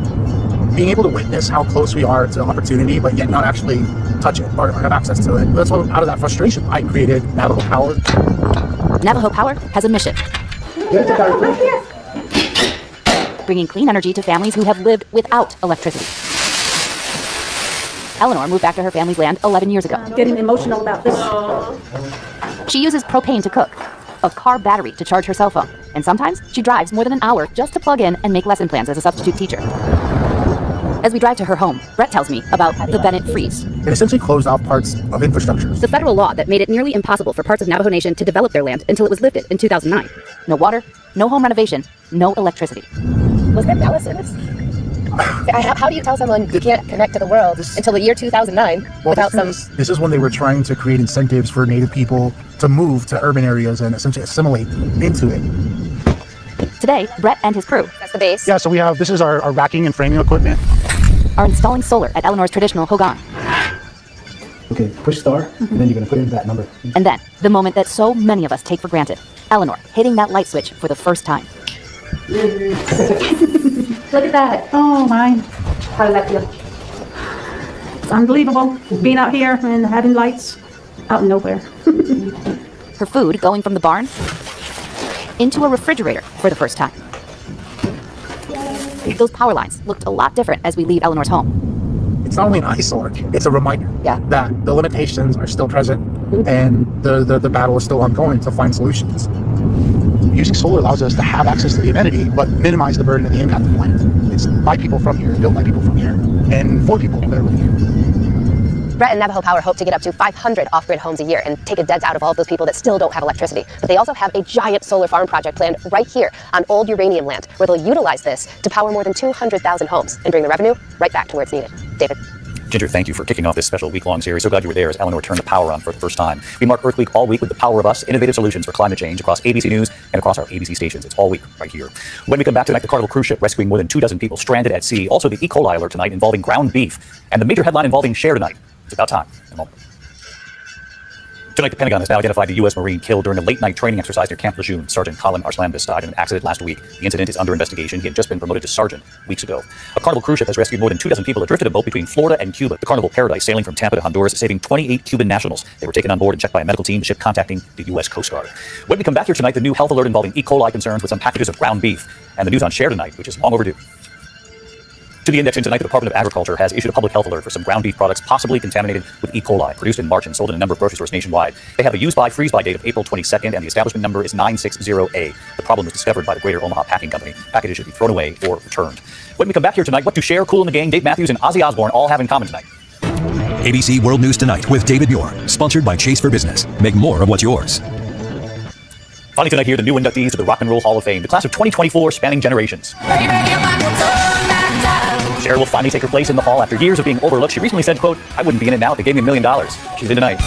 being able to witness how close we are to opportunity, but yet not actually touch it or have access to it. That's why out of that frustration, I created Navajo Power. Navajo Power has a mission. Bringing clean energy to families who have lived without electricity. Eleanor moved back to her family's land 11 years ago. Getting emotional about this. She uses propane to cook, a car battery to charge her cell phone, and sometimes she drives more than an hour just to plug in and make lesson plans as a substitute teacher. As we drive to her home, Brett tells me about the Bennett freeze. It essentially closed off parts of infrastructure. The federal law that made it nearly impossible for parts of Navajo Nation to develop their land until it was lifted in 2009. No water, no home renovation, no electricity. Was there ballot service? How do you tell someone you can't connect to the world until the year 2009 without some... This is when they were trying to create incentives for Native people to move to urban areas and essentially assimilate into it. Today, Brett and his crew, That's the base. Yeah, so we have, this is our racking and framing equipment. are installing solar at Eleanor's traditional hogan. Okay, push star, and then you're going to put in that number. And then, the moment that so many of us take for granted, Eleanor hitting that light switch for the first time. Look at that. Oh my. How does that feel? It's unbelievable. Being out here and having lights out in nowhere. Her food going from the barn into a refrigerator for the first time. Those power lines looked a lot different as we leave Eleanor's home. It's not only an eyesore, it's a reminder that the limitations are still present and the battle is still ongoing to find solutions. Using solar allows us to have access to the amenity, but minimize the burden and the impact of the land. It's by people from here, built by people from here, and for people that are living here. Brett and Navajo Power hope to get up to 500 off-grid homes a year and take a dent out of all of those people that still don't have electricity. But they also have a giant solar farm project planned right here on old uranium land, where they'll utilize this to power more than 200,000 homes and bring the revenue right back to where it's needed. David. Ginger, thank you for kicking off this special week-long series. So glad you were there as Eleanor turned the power on for the first time. We mark Earth Week all week with the Power of Us, innovative solutions for climate change across ABC News and across our ABC stations. It's all week right here. When we come back tonight, the Carnival cruise ship rescuing more than 24 people stranded at sea. Also the E. coli alert tonight involving ground beef. And the major headline involving Cher tonight. It's about time. In a moment. Tonight, the Pentagon has now identified the U.S. Marine killed during a late-night training exercise near Camp Lejeune. Sergeant Colin Arslambis died in an accident last week. The incident is under investigation. He had just been promoted to sergeant weeks ago. A Carnival cruise ship has rescued more than 24 people adrift in a boat between Florida and Cuba. The Carnival Paradise sailing from Tampa to Honduras, saving 28 Cuban nationals. They were taken on board and checked by a medical team, the ship contacting the U.S. Coast Guard. When we come back here tonight, the new health alert involving E. coli concerns with some packages of ground beef. And the news on Cher tonight, which is long overdue. To the indexing tonight, the Department of Agriculture has issued a public health alert for some ground beef products possibly contaminated with E. coli, produced in March and sold in a number of grocery stores nationwide. They have a use-by, freeze-by date of April 22nd, and the establishment number is 960A. The problem was discovered by the Greater Omaha Packing Company. Packages should be thrown away or returned. When we come back here tonight, what do Cher, Kool and the Gang, Dave Matthews, and Ozzy Osbourne all have in common tonight? ABC World News Tonight with David Muir, sponsored by Chase for Business. Make more of what's yours. Finally tonight here, the new inductees to the Rock and Roll Hall of Fame, the class of 2024 spanning generations. Cher will finally take her place in the hall after years of being overlooked. She recently said, quote, "I wouldn't be in it now if they gave me $1 million. She's in tonight.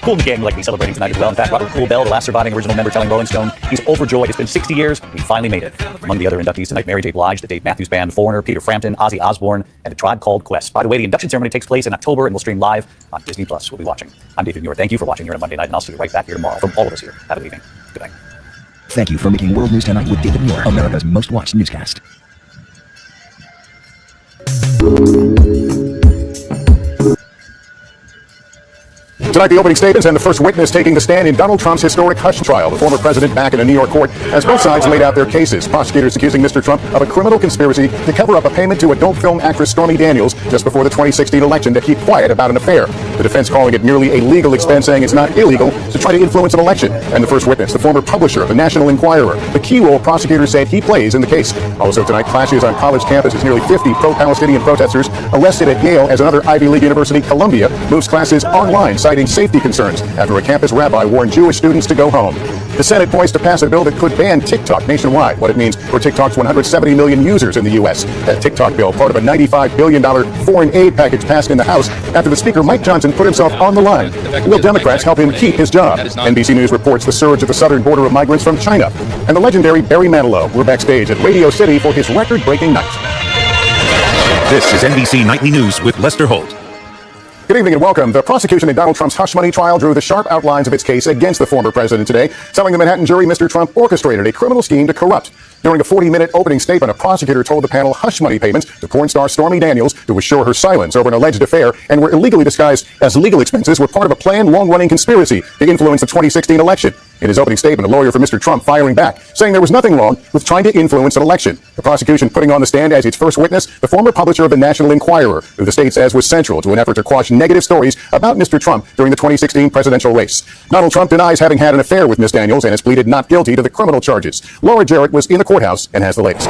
Kool and the Gang will likely be celebrating tonight as well. In fact, Robert Kool Bell, the last surviving original member, telling Rolling Stone he's overjoyed. It's been 60 years. We finally made it. Among the other inductees tonight, Mary J. Blige, the Dave Matthews Band, Foreigner, Peter Frampton, Ozzy Osbourne, and a Tribe Called Quest. By the way, the induction ceremony takes place in October and will stream live on Disney+. We'll be watching. I'm David Muir. Thank you for watching here on Monday night, and I'll see you right back here tomorrow. From all of us here, have a good evening. Good night. Thank you for making World News Tonight with David Muir, America's most watched newscast. Tonight, the opening statements and the first witness taking the stand in Donald Trump's historic hush trial. The former president back in a New York court as both sides laid out their cases. Prosecutors accusing Mr. Trump of a criminal conspiracy to cover up a payment to adult film actress Stormy Daniels just before the 2016 election to keep quiet about an affair. The defense calling it merely a legal expense, saying it's not illegal to try to influence an election. And the first witness, the former publisher of the National Enquirer, the key role prosecutors said he plays in the case. Also tonight, clashes on college campuses. Nearly 50 pro-Palestinian protesters arrested at Yale as another Ivy League university, Columbia, moves classes online, citing safety concerns after a campus rabbi warned Jewish students to go home. The Senate poised to pass a bill that could ban TikTok nationwide, what it means for TikTok's 170 million users in the U.S. That TikTok bill, part of a $95 billion foreign aid package passed in the House after the Speaker Mike Johnson put himself on the line. Will Democrats help him keep his job? NBC News reports the surge at the southern border of migrants from China. And the legendary Barry Manilow, we're backstage at Radio City for his record-breaking night. This is NBC Nightly News with Lester Holt. Good evening and welcome. The prosecution in Donald Trump's hush money trial drew the sharp outlines of its case against the former president today, telling the Manhattan jury Mr. Trump orchestrated a criminal scheme to corrupt. During a 40-minute opening statement, a prosecutor told the panel hush money payments to porn star Stormy Daniels to assure her silence over an alleged affair and were illegally disguised as legal expenses were part of a planned, long-running conspiracy to influence the 2016 election. In his opening statement, a lawyer for Mr. Trump firing back, saying there was nothing wrong with trying to influence an election. The prosecution putting on the stand as its first witness the former publisher of the National Enquirer, who the state says was central to an effort to quash negative stories about Mr. Trump during the 2016 presidential race. Donald Trump denies having had an affair with Ms. Daniels and has pleaded not guilty to the criminal charges. Laura Jarrett was in the courthouse and has the latest.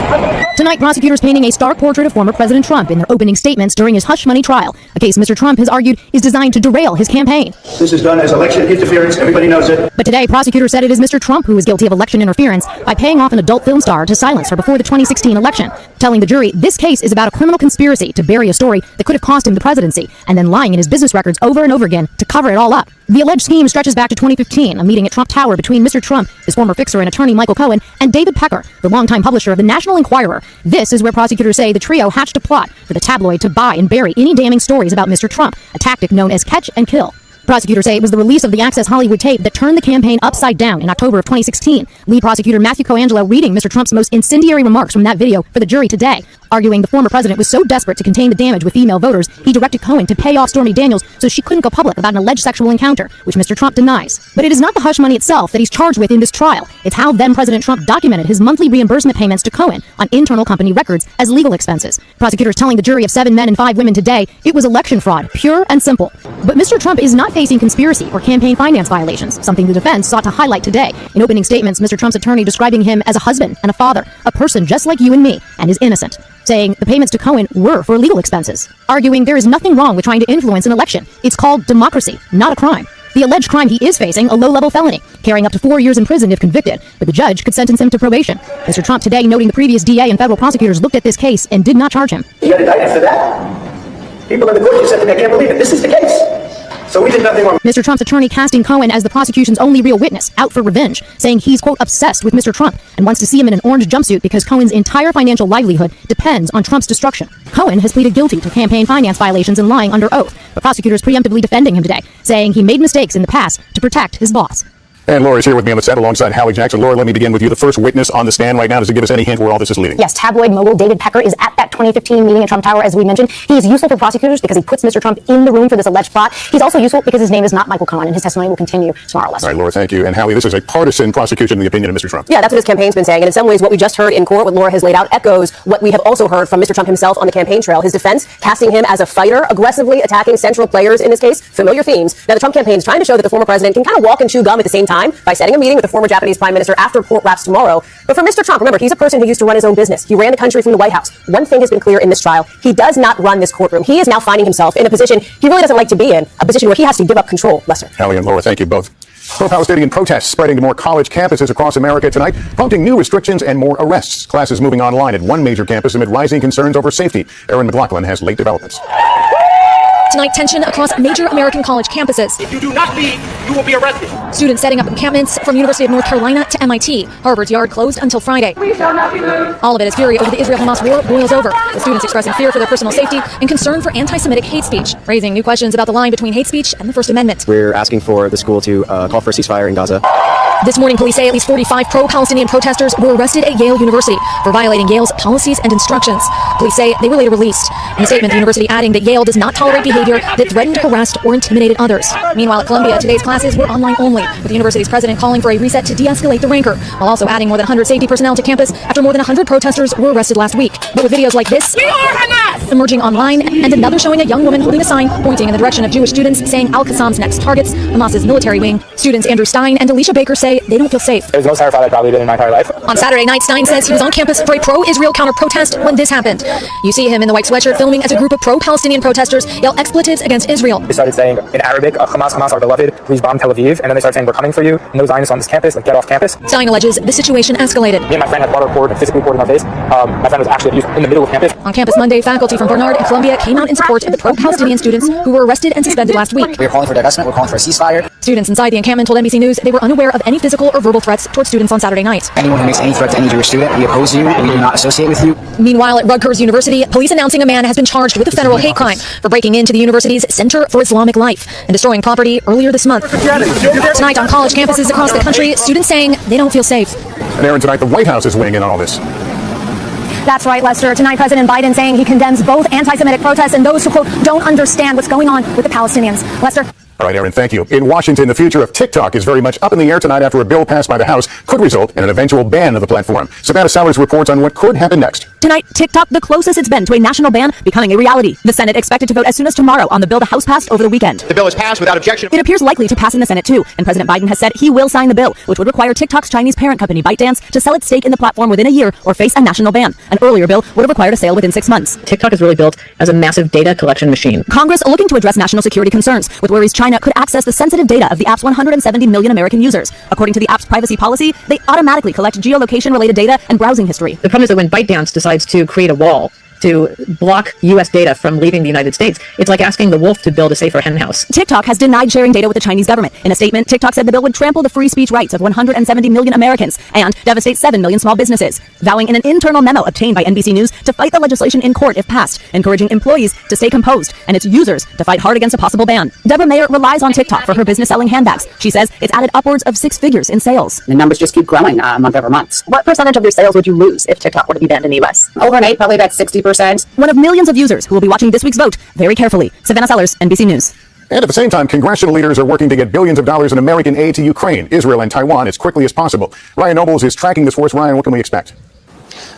Tonight, prosecutors painting a stark portrait of former President Trump in their opening statements during his hush money trial, a case Mr. Trump has argued is designed to derail his campaign. This is done as election interference. Everybody knows it. But today, prosecutors said it is Mr. Trump who is guilty of election interference by paying off an adult film star to silence her before the 2016 election, telling the jury this case is about a criminal conspiracy to bury a story that could have cost him the presidency, and then lying in his business records over and over again to cover it all up. The alleged scheme stretches back to 2015, a meeting at Trump Tower between Mr. Trump, his former fixer and attorney Michael Cohen, and David Pecker, the longtime publisher of the National Enquirer. This is where prosecutors say the trio hatched a plot for the tabloid to buy and bury any damning stories about Mr. Trump, a tactic known as catch and kill. Prosecutors say it was the release of the Access Hollywood tape that turned the campaign upside down in October of 2016. Lead prosecutor Matthew Coangelo reading Mr. Trump's most incendiary remarks from that video for the jury today, arguing the former president was so desperate to contain the damage with female voters, he directed Cohen to pay off Stormy Daniels so she couldn't go public about an alleged sexual encounter, which Mr. Trump denies. But it is not the hush money itself that he's charged with in this trial. It's how then-President Trump documented his monthly reimbursement payments to Cohen on internal company records as legal expenses. Prosecutors telling the jury of 7 men and 5 women today it was election fraud, pure and simple. But Mr. Trump is not facing conspiracy or campaign finance violations, something the defense sought to highlight today. In opening statements, Mr. Trump's attorney describing him as a husband and a father, a person just like you and me, and is innocent, saying the payments to Cohen were for legal expenses, arguing there is nothing wrong with trying to influence an election. It's called democracy, not a crime. The alleged crime he is facing, a low-level felony, carrying up to 4 years in prison if convicted, but the judge could sentence him to probation. Mr. Trump today noting the previous DA and federal prosecutors looked at this case and did not charge him. He got indicted for that. People in the court just said to me, I can't believe it. This is the case. So we did nothing wrong. Mr. Trump's attorney casting Cohen as the prosecution's only real witness, out for revenge, saying he's, quote, obsessed with Mr. Trump and wants to see him in an orange jumpsuit because Cohen's entire financial livelihood depends on Trump's destruction. Cohen has pleaded guilty to campaign finance violations and lying under oath, but prosecutors preemptively defending him today, saying he made mistakes in the past to protect his boss. And Laura's here with me on the set alongside Howie Jackson. Laura, let me begin with you. The first witness on the stand right now. Does it give us any hint where all this is leading? Yes, tabloid mogul David Pecker is at that 2015 meeting at Trump Tower, as we mentioned. He is useful for prosecutors because he puts Mr. Trump in the room for this alleged plot. He's also useful because his name is not Michael Cohen, and his testimony will continue tomorrow, Lester. All right, Laura, thank you. And Howie, this is a partisan prosecution in the opinion of Mr. Trump. Yeah, that's what his campaign's been saying. And in some ways, what we just heard in court, what Laura has laid out, echoes what we have also heard from Mr. Trump himself on the campaign trail. His defense casting him as a fighter, aggressively attacking central players in this case, familiar themes. Now, the Trump campaign is trying to show that the former president can kind of walk and chew gum at the same time by setting a meeting with the former Japanese prime minister after court wraps tomorrow. But for Mr. Trump, remember, he's a person who used to run his own business. He ran the country from the White House. One thing has been clear in this trial. He does not run this courtroom. He is now finding himself in a position he really doesn't like to be in, a position where he has to give up control. Lester. Howie and Laura, thank you both. Pro-Palestinian protests spreading to more college campuses across America tonight, prompting new restrictions and more arrests. Classes moving online at one major campus amid rising concerns over safety. Aaron McLaughlin has late developments. Tonight, tension across major American college campuses. If you do not leave, you will be arrested. Students setting up encampments from University of North Carolina to MIT. Harvard's yard closed until Friday. We shall not be moved. All of it as fury over the Israel-Hamas war boils over, with students expressing fear for their personal safety and concern for anti-Semitic hate speech, raising new questions about the line between hate speech and the First Amendment. We're asking for the school to call for a ceasefire in Gaza. This morning, police say at least 45 pro-Palestinian protesters were arrested at Yale University for violating Yale's policies and instructions. Police say they were later released. In a statement, the university adding that Yale does not tolerate behavior that threatened, harassed, or intimidated others. Meanwhile, at Columbia, today's classes were online only, with the university's president calling for a reset to de-escalate the rancor, while also adding more than 100 safety personnel to campus after more than 100 protesters were arrested last week. But with videos like this emerging online, and another showing a young woman holding a sign pointing in the direction of Jewish students saying Al-Qassam's next targets, Hamas's military wing, students Andrew Stein and Alicia Baker say they don't feel safe. It was the most terrified I've probably been in my entire life. On Saturday night, Stein says he was on campus for a pro-Israel counter-protest when this happened. You see him in the white sweatshirt filming as a group of pro-Palestinian protesters yell expletives against Israel. They started saying in Arabic, Hamas, our beloved, please bomb Tel Aviv. And then they started saying, we're coming for you. No Zionists on this campus, like get off campus. Stein alleges the situation escalated. Me and my friend had water poured and physically poured in our face. My friend was actually abused in the middle of campus. On campus Monday, faculty from Barnard and Columbia came out in support of the pro-Palestinian students who were arrested and suspended last week. We're calling for divestment, we're calling for a ceasefire. Students inside the encampment told NBC News they were unaware of any physical or verbal threats towards students on Saturday night. Anyone who makes any threat to any Jewish student, we oppose you, we do not associate with you. Meanwhile, at Rutgers University, police announcing a man has been charged with a federal hate crime for breaking into the university's Center for Islamic Life and destroying property earlier this month. Tonight on college campuses across the country, students saying they don't feel safe. And Aaron, tonight the White House is weighing in on all this. That's right, Lester. Tonight, President Biden saying he condemns both anti-Semitic protests and those who, quote, don't understand what's going on with the Palestinians. Lester? All right, Aaron, thank you. In Washington, the future of TikTok is very much up in the air tonight after a bill passed by the House could result in an eventual ban of the platform. Savannah Sellers reports on what could happen next. Tonight, TikTok, the closest it's been to a national ban, becoming a reality. The Senate expected to vote as soon as tomorrow on the bill the House passed over the weekend. The bill is passed without objection. It appears likely to pass in the Senate too, and President Biden has said he will sign the bill, which would require TikTok's Chinese parent company ByteDance to sell its stake in the platform within a year or face a national ban. An earlier bill would have required a sale within 6 months. TikTok is really built as a massive data collection machine. Congress looking to address national security concerns, with worries China could access the sensitive data of the app's 170 million American users. According to the app's privacy policy, they automatically collect geolocation-related data and browsing history. The problem is that when ByteDance decides to create a wall to block U.S. data from leaving the United States, it's like asking the wolf to build a safer henhouse. TikTok has denied sharing data with the Chinese government. In a statement, TikTok said the bill would trample the free speech rights of 170 million Americans and devastate 7 million small businesses, vowing in an internal memo obtained by NBC News to fight the legislation in court if passed, encouraging employees to stay composed and its users to fight hard against a possible ban. Deborah Mayer relies on TikTok for her business selling handbags. She says it's added upwards of 6 figures in sales. The numbers just keep growing month over month. What percentage of your sales would you lose if TikTok were to be banned in the U.S.? Overnight, probably about 60%. One of millions of users who will be watching this week's vote very carefully. Savannah Sellers, NBC News. And at the same time, congressional leaders are working to get billions of dollars in American aid to Ukraine, Israel, and Taiwan as quickly as possible. Ryan Nobles is tracking this for us. Ryan, what can we expect?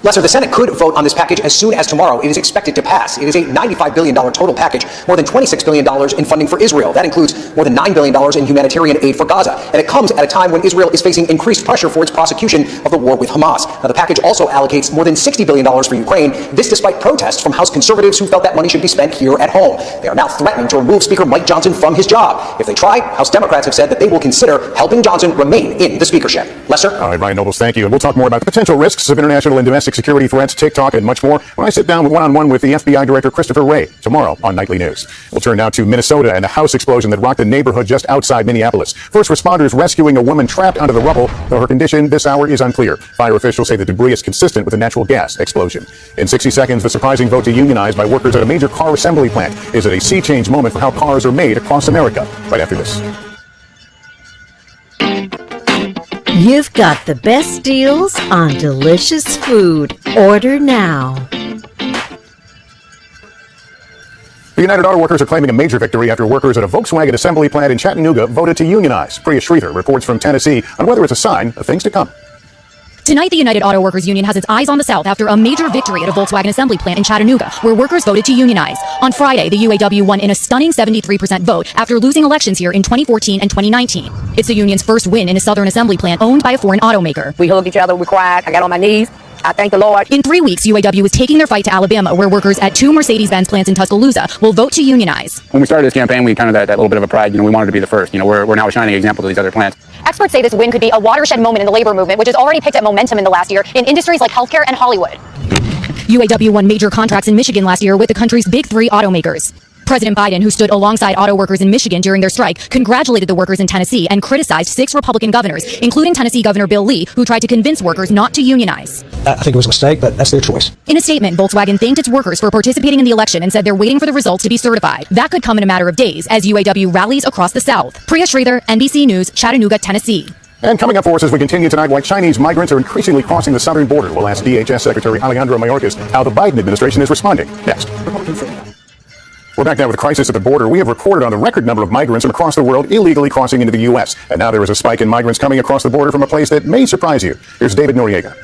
Lesser, the Senate could vote on this package as soon as tomorrow. It is expected to pass. It is a $95 billion total package, more than $26 billion in funding for Israel. That includes more than $9 billion in humanitarian aid for Gaza. And it comes at a time when Israel is facing increased pressure for its prosecution of the war with Hamas. Now, the package also allocates more than $60 billion for Ukraine, this despite protests from House conservatives who felt that money should be spent here at home. They are now threatening to remove Speaker Mike Johnson from his job. If they try, House Democrats have said that they will consider helping Johnson remain in the speakership. Lesser? All right, Ryan Nobles, thank you. And we'll talk more about the potential risks of international and domestic security threats, TikTok, and much more when I sit down one-on-one with the FBI Director Christopher Wray tomorrow on Nightly News. We'll turn now to Minnesota and a house explosion that rocked a neighborhood just outside Minneapolis. First responders rescuing a woman trapped under the rubble, though her condition this hour is unclear. Fire officials say the debris is consistent with a natural gas explosion. In 60 seconds, the surprising vote to unionize by workers at a major car assembly plant. Is it a sea change moment for how cars are made across America? Right after this. You've got the best deals on delicious food. Order now. The United Auto Workers are claiming a major victory after workers at a Volkswagen assembly plant in Chattanooga voted to unionize. Priya Sridhar reports from Tennessee on whether it's a sign of things to come. Tonight, the United Auto Workers Union has its eyes on the South after a major victory at a Volkswagen assembly plant in Chattanooga, where workers voted to unionize. On Friday, the UAW won in a stunning 73% vote after losing elections here in 2014 and 2019. It's the union's first win in a Southern assembly plant owned by a foreign automaker. We hugged each other, we cried, I got on my knees. I thank the Lord. In 3 weeks, UAW is taking their fight to Alabama, where workers at 2 Mercedes-Benz plants in Tuscaloosa will vote to unionize. When we started this campaign, we kind of that little bit of a pride. We wanted to be the first. We're now a shining example to these other plants. Experts say this win could be a watershed moment in the labor movement, which has already picked up momentum in the last year in industries like healthcare and Hollywood. UAW won major contracts in Michigan last year with the country's big 3 automakers. President Biden, who stood alongside auto workers in Michigan during their strike, congratulated the workers in Tennessee and criticized 6 Republican governors, including Tennessee Governor Bill Lee, who tried to convince workers not to unionize. I think it was a mistake, but that's their choice. In a statement, Volkswagen thanked its workers for participating in the election and said they're waiting for the results to be certified. That could come in a matter of days as UAW rallies across the South. Priya Sridhar, NBC News, Chattanooga, Tennessee. And coming up for us as we continue tonight, why Chinese migrants are increasingly crossing the southern border. We'll ask DHS Secretary Alejandro Mayorkas how the Biden administration is responding. Next. We're back now with a crisis at the border. We have reported on the record number of migrants from across the world illegally crossing into the U.S. And now there is a spike in migrants coming across the border from a place that may surprise you. Here's David Noriega.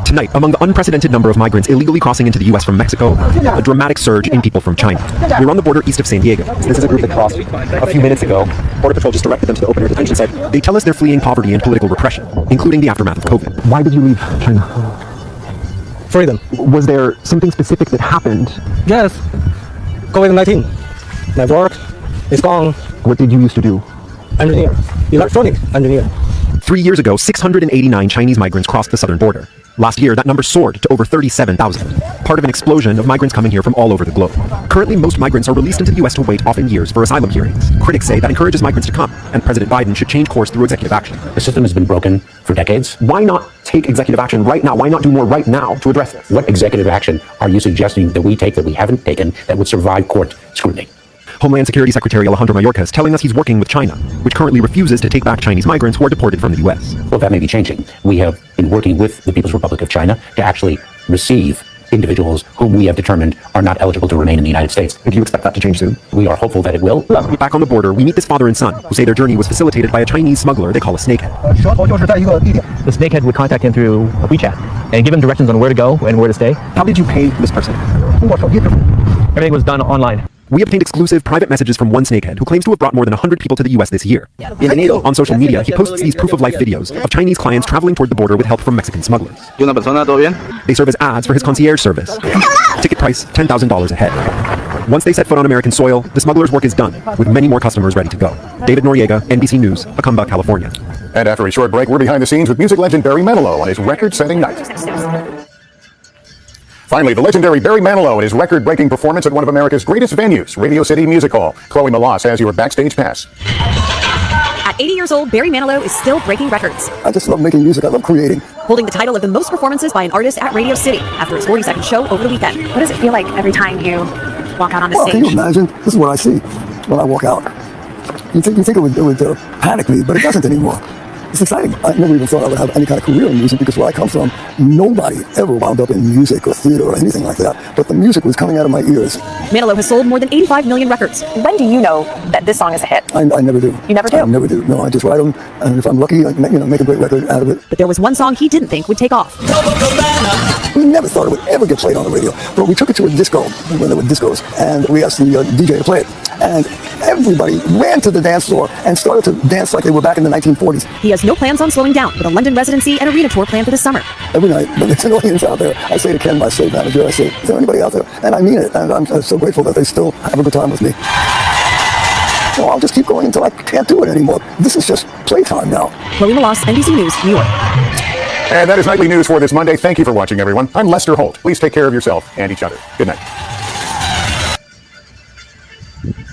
Tonight, among the unprecedented number of migrants illegally crossing into the U.S. from Mexico, a dramatic surge in people from China. We're on the border east of San Diego. This is a group that crossed a few minutes ago. Border Patrol just directed them to the open-air detention site. They tell us they're fleeing poverty and political repression, including the aftermath of COVID. Why did you leave China? Freedom. Was there something specific that happened? Yes. COVID-19. My work is gone. What did you used to do? Engineer. Electronic engineer. 3 years ago, 689 Chinese migrants crossed the southern border. Last year, that number soared to over 37,000, part of an explosion of migrants coming here from all over the globe. Currently, most migrants are released into the U.S. to wait often years for asylum hearings. Critics say that encourages migrants to come, and President Biden should change course through executive action. The system has been broken for decades. Why not take executive action right now? Why not do more right now to address this? What executive action are you suggesting that we take that we haven't taken that would survive court scrutiny? Homeland Security Secretary Alejandro Mayorkas is telling us he's working with China, which currently refuses to take back Chinese migrants who are deported from the U.S. Well, that may be changing. We have been working with the People's Republic of China to actually receive individuals whom we have determined are not eligible to remain in the United States. Do you expect that to change soon? We are hopeful that it will. Back on the border, we meet this father and son who say their journey was facilitated by a Chinese smuggler they call a snakehead. The snakehead would contact him through WeChat and give him directions on where to go and where to stay. How did you pay this person? Everything was done online. We obtained exclusive private messages from one snakehead who claims to have brought more than 100 people to the US this year. On social media, he posts these proof-of-life videos of Chinese clients traveling toward the border with help from Mexican smugglers. They serve as ads for his concierge service. Ticket price, $10,000 a head. Once they set foot on American soil, the smugglers' work is done, with many more customers ready to go. David Noriega, NBC News, Acumba, California. And after a short break, we're behind the scenes with music legend Barry Manilow on his record-setting night. Finally, the legendary Barry Manilow and his record-breaking performance at one of America's greatest venues, Radio City Music Hall. Chloe Malas has your backstage pass. At 80 years old, Barry Manilow is still breaking records. I just love making music. I love creating. Holding the title of the most performances by an artist at Radio City after his 42nd show over the weekend. What does it feel like every time you walk out on the stage? Can you imagine? This is what I see when I walk out. You think it would panic me, but it doesn't anymore. It's exciting. I never even thought I would have any kind of career in music because where I come from, nobody ever wound up in music or theater or anything like that. But the music was coming out of my ears. Manilow has sold more than 85 million records. When do you know that this song is a hit? I never do. You never do? I never do. No, I just write them, and if I'm lucky, I make a great record out of it. But there was one song he didn't think would take off. We never thought it would ever get played on the radio, but we took it to a disco when there were discos, and we asked the DJ to play it. And everybody ran to the dance floor and started to dance like they were back in the 1940s. He has no plans on slowing down, with a London residency and arena tour planned for this summer. Every night, when there's an audience out there, I say to Ken, my stage manager, I say, is there anybody out there? And I mean it, and I'm so grateful that they still have a good time with me. So I'll just keep going until I can't do it anymore. This is just playtime now. Chloe Malas, NBC News, New York. And that is Nightly News for this Monday. Thank you for watching, everyone. I'm Lester Holt. Please take care of yourself and each other. Good night.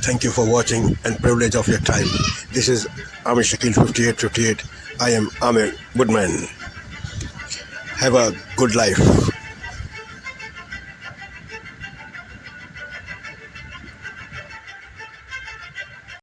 Thank you for watching and privilege of your time. This is Amir Shakil 5858. I am Amir Goodman. Have a good life.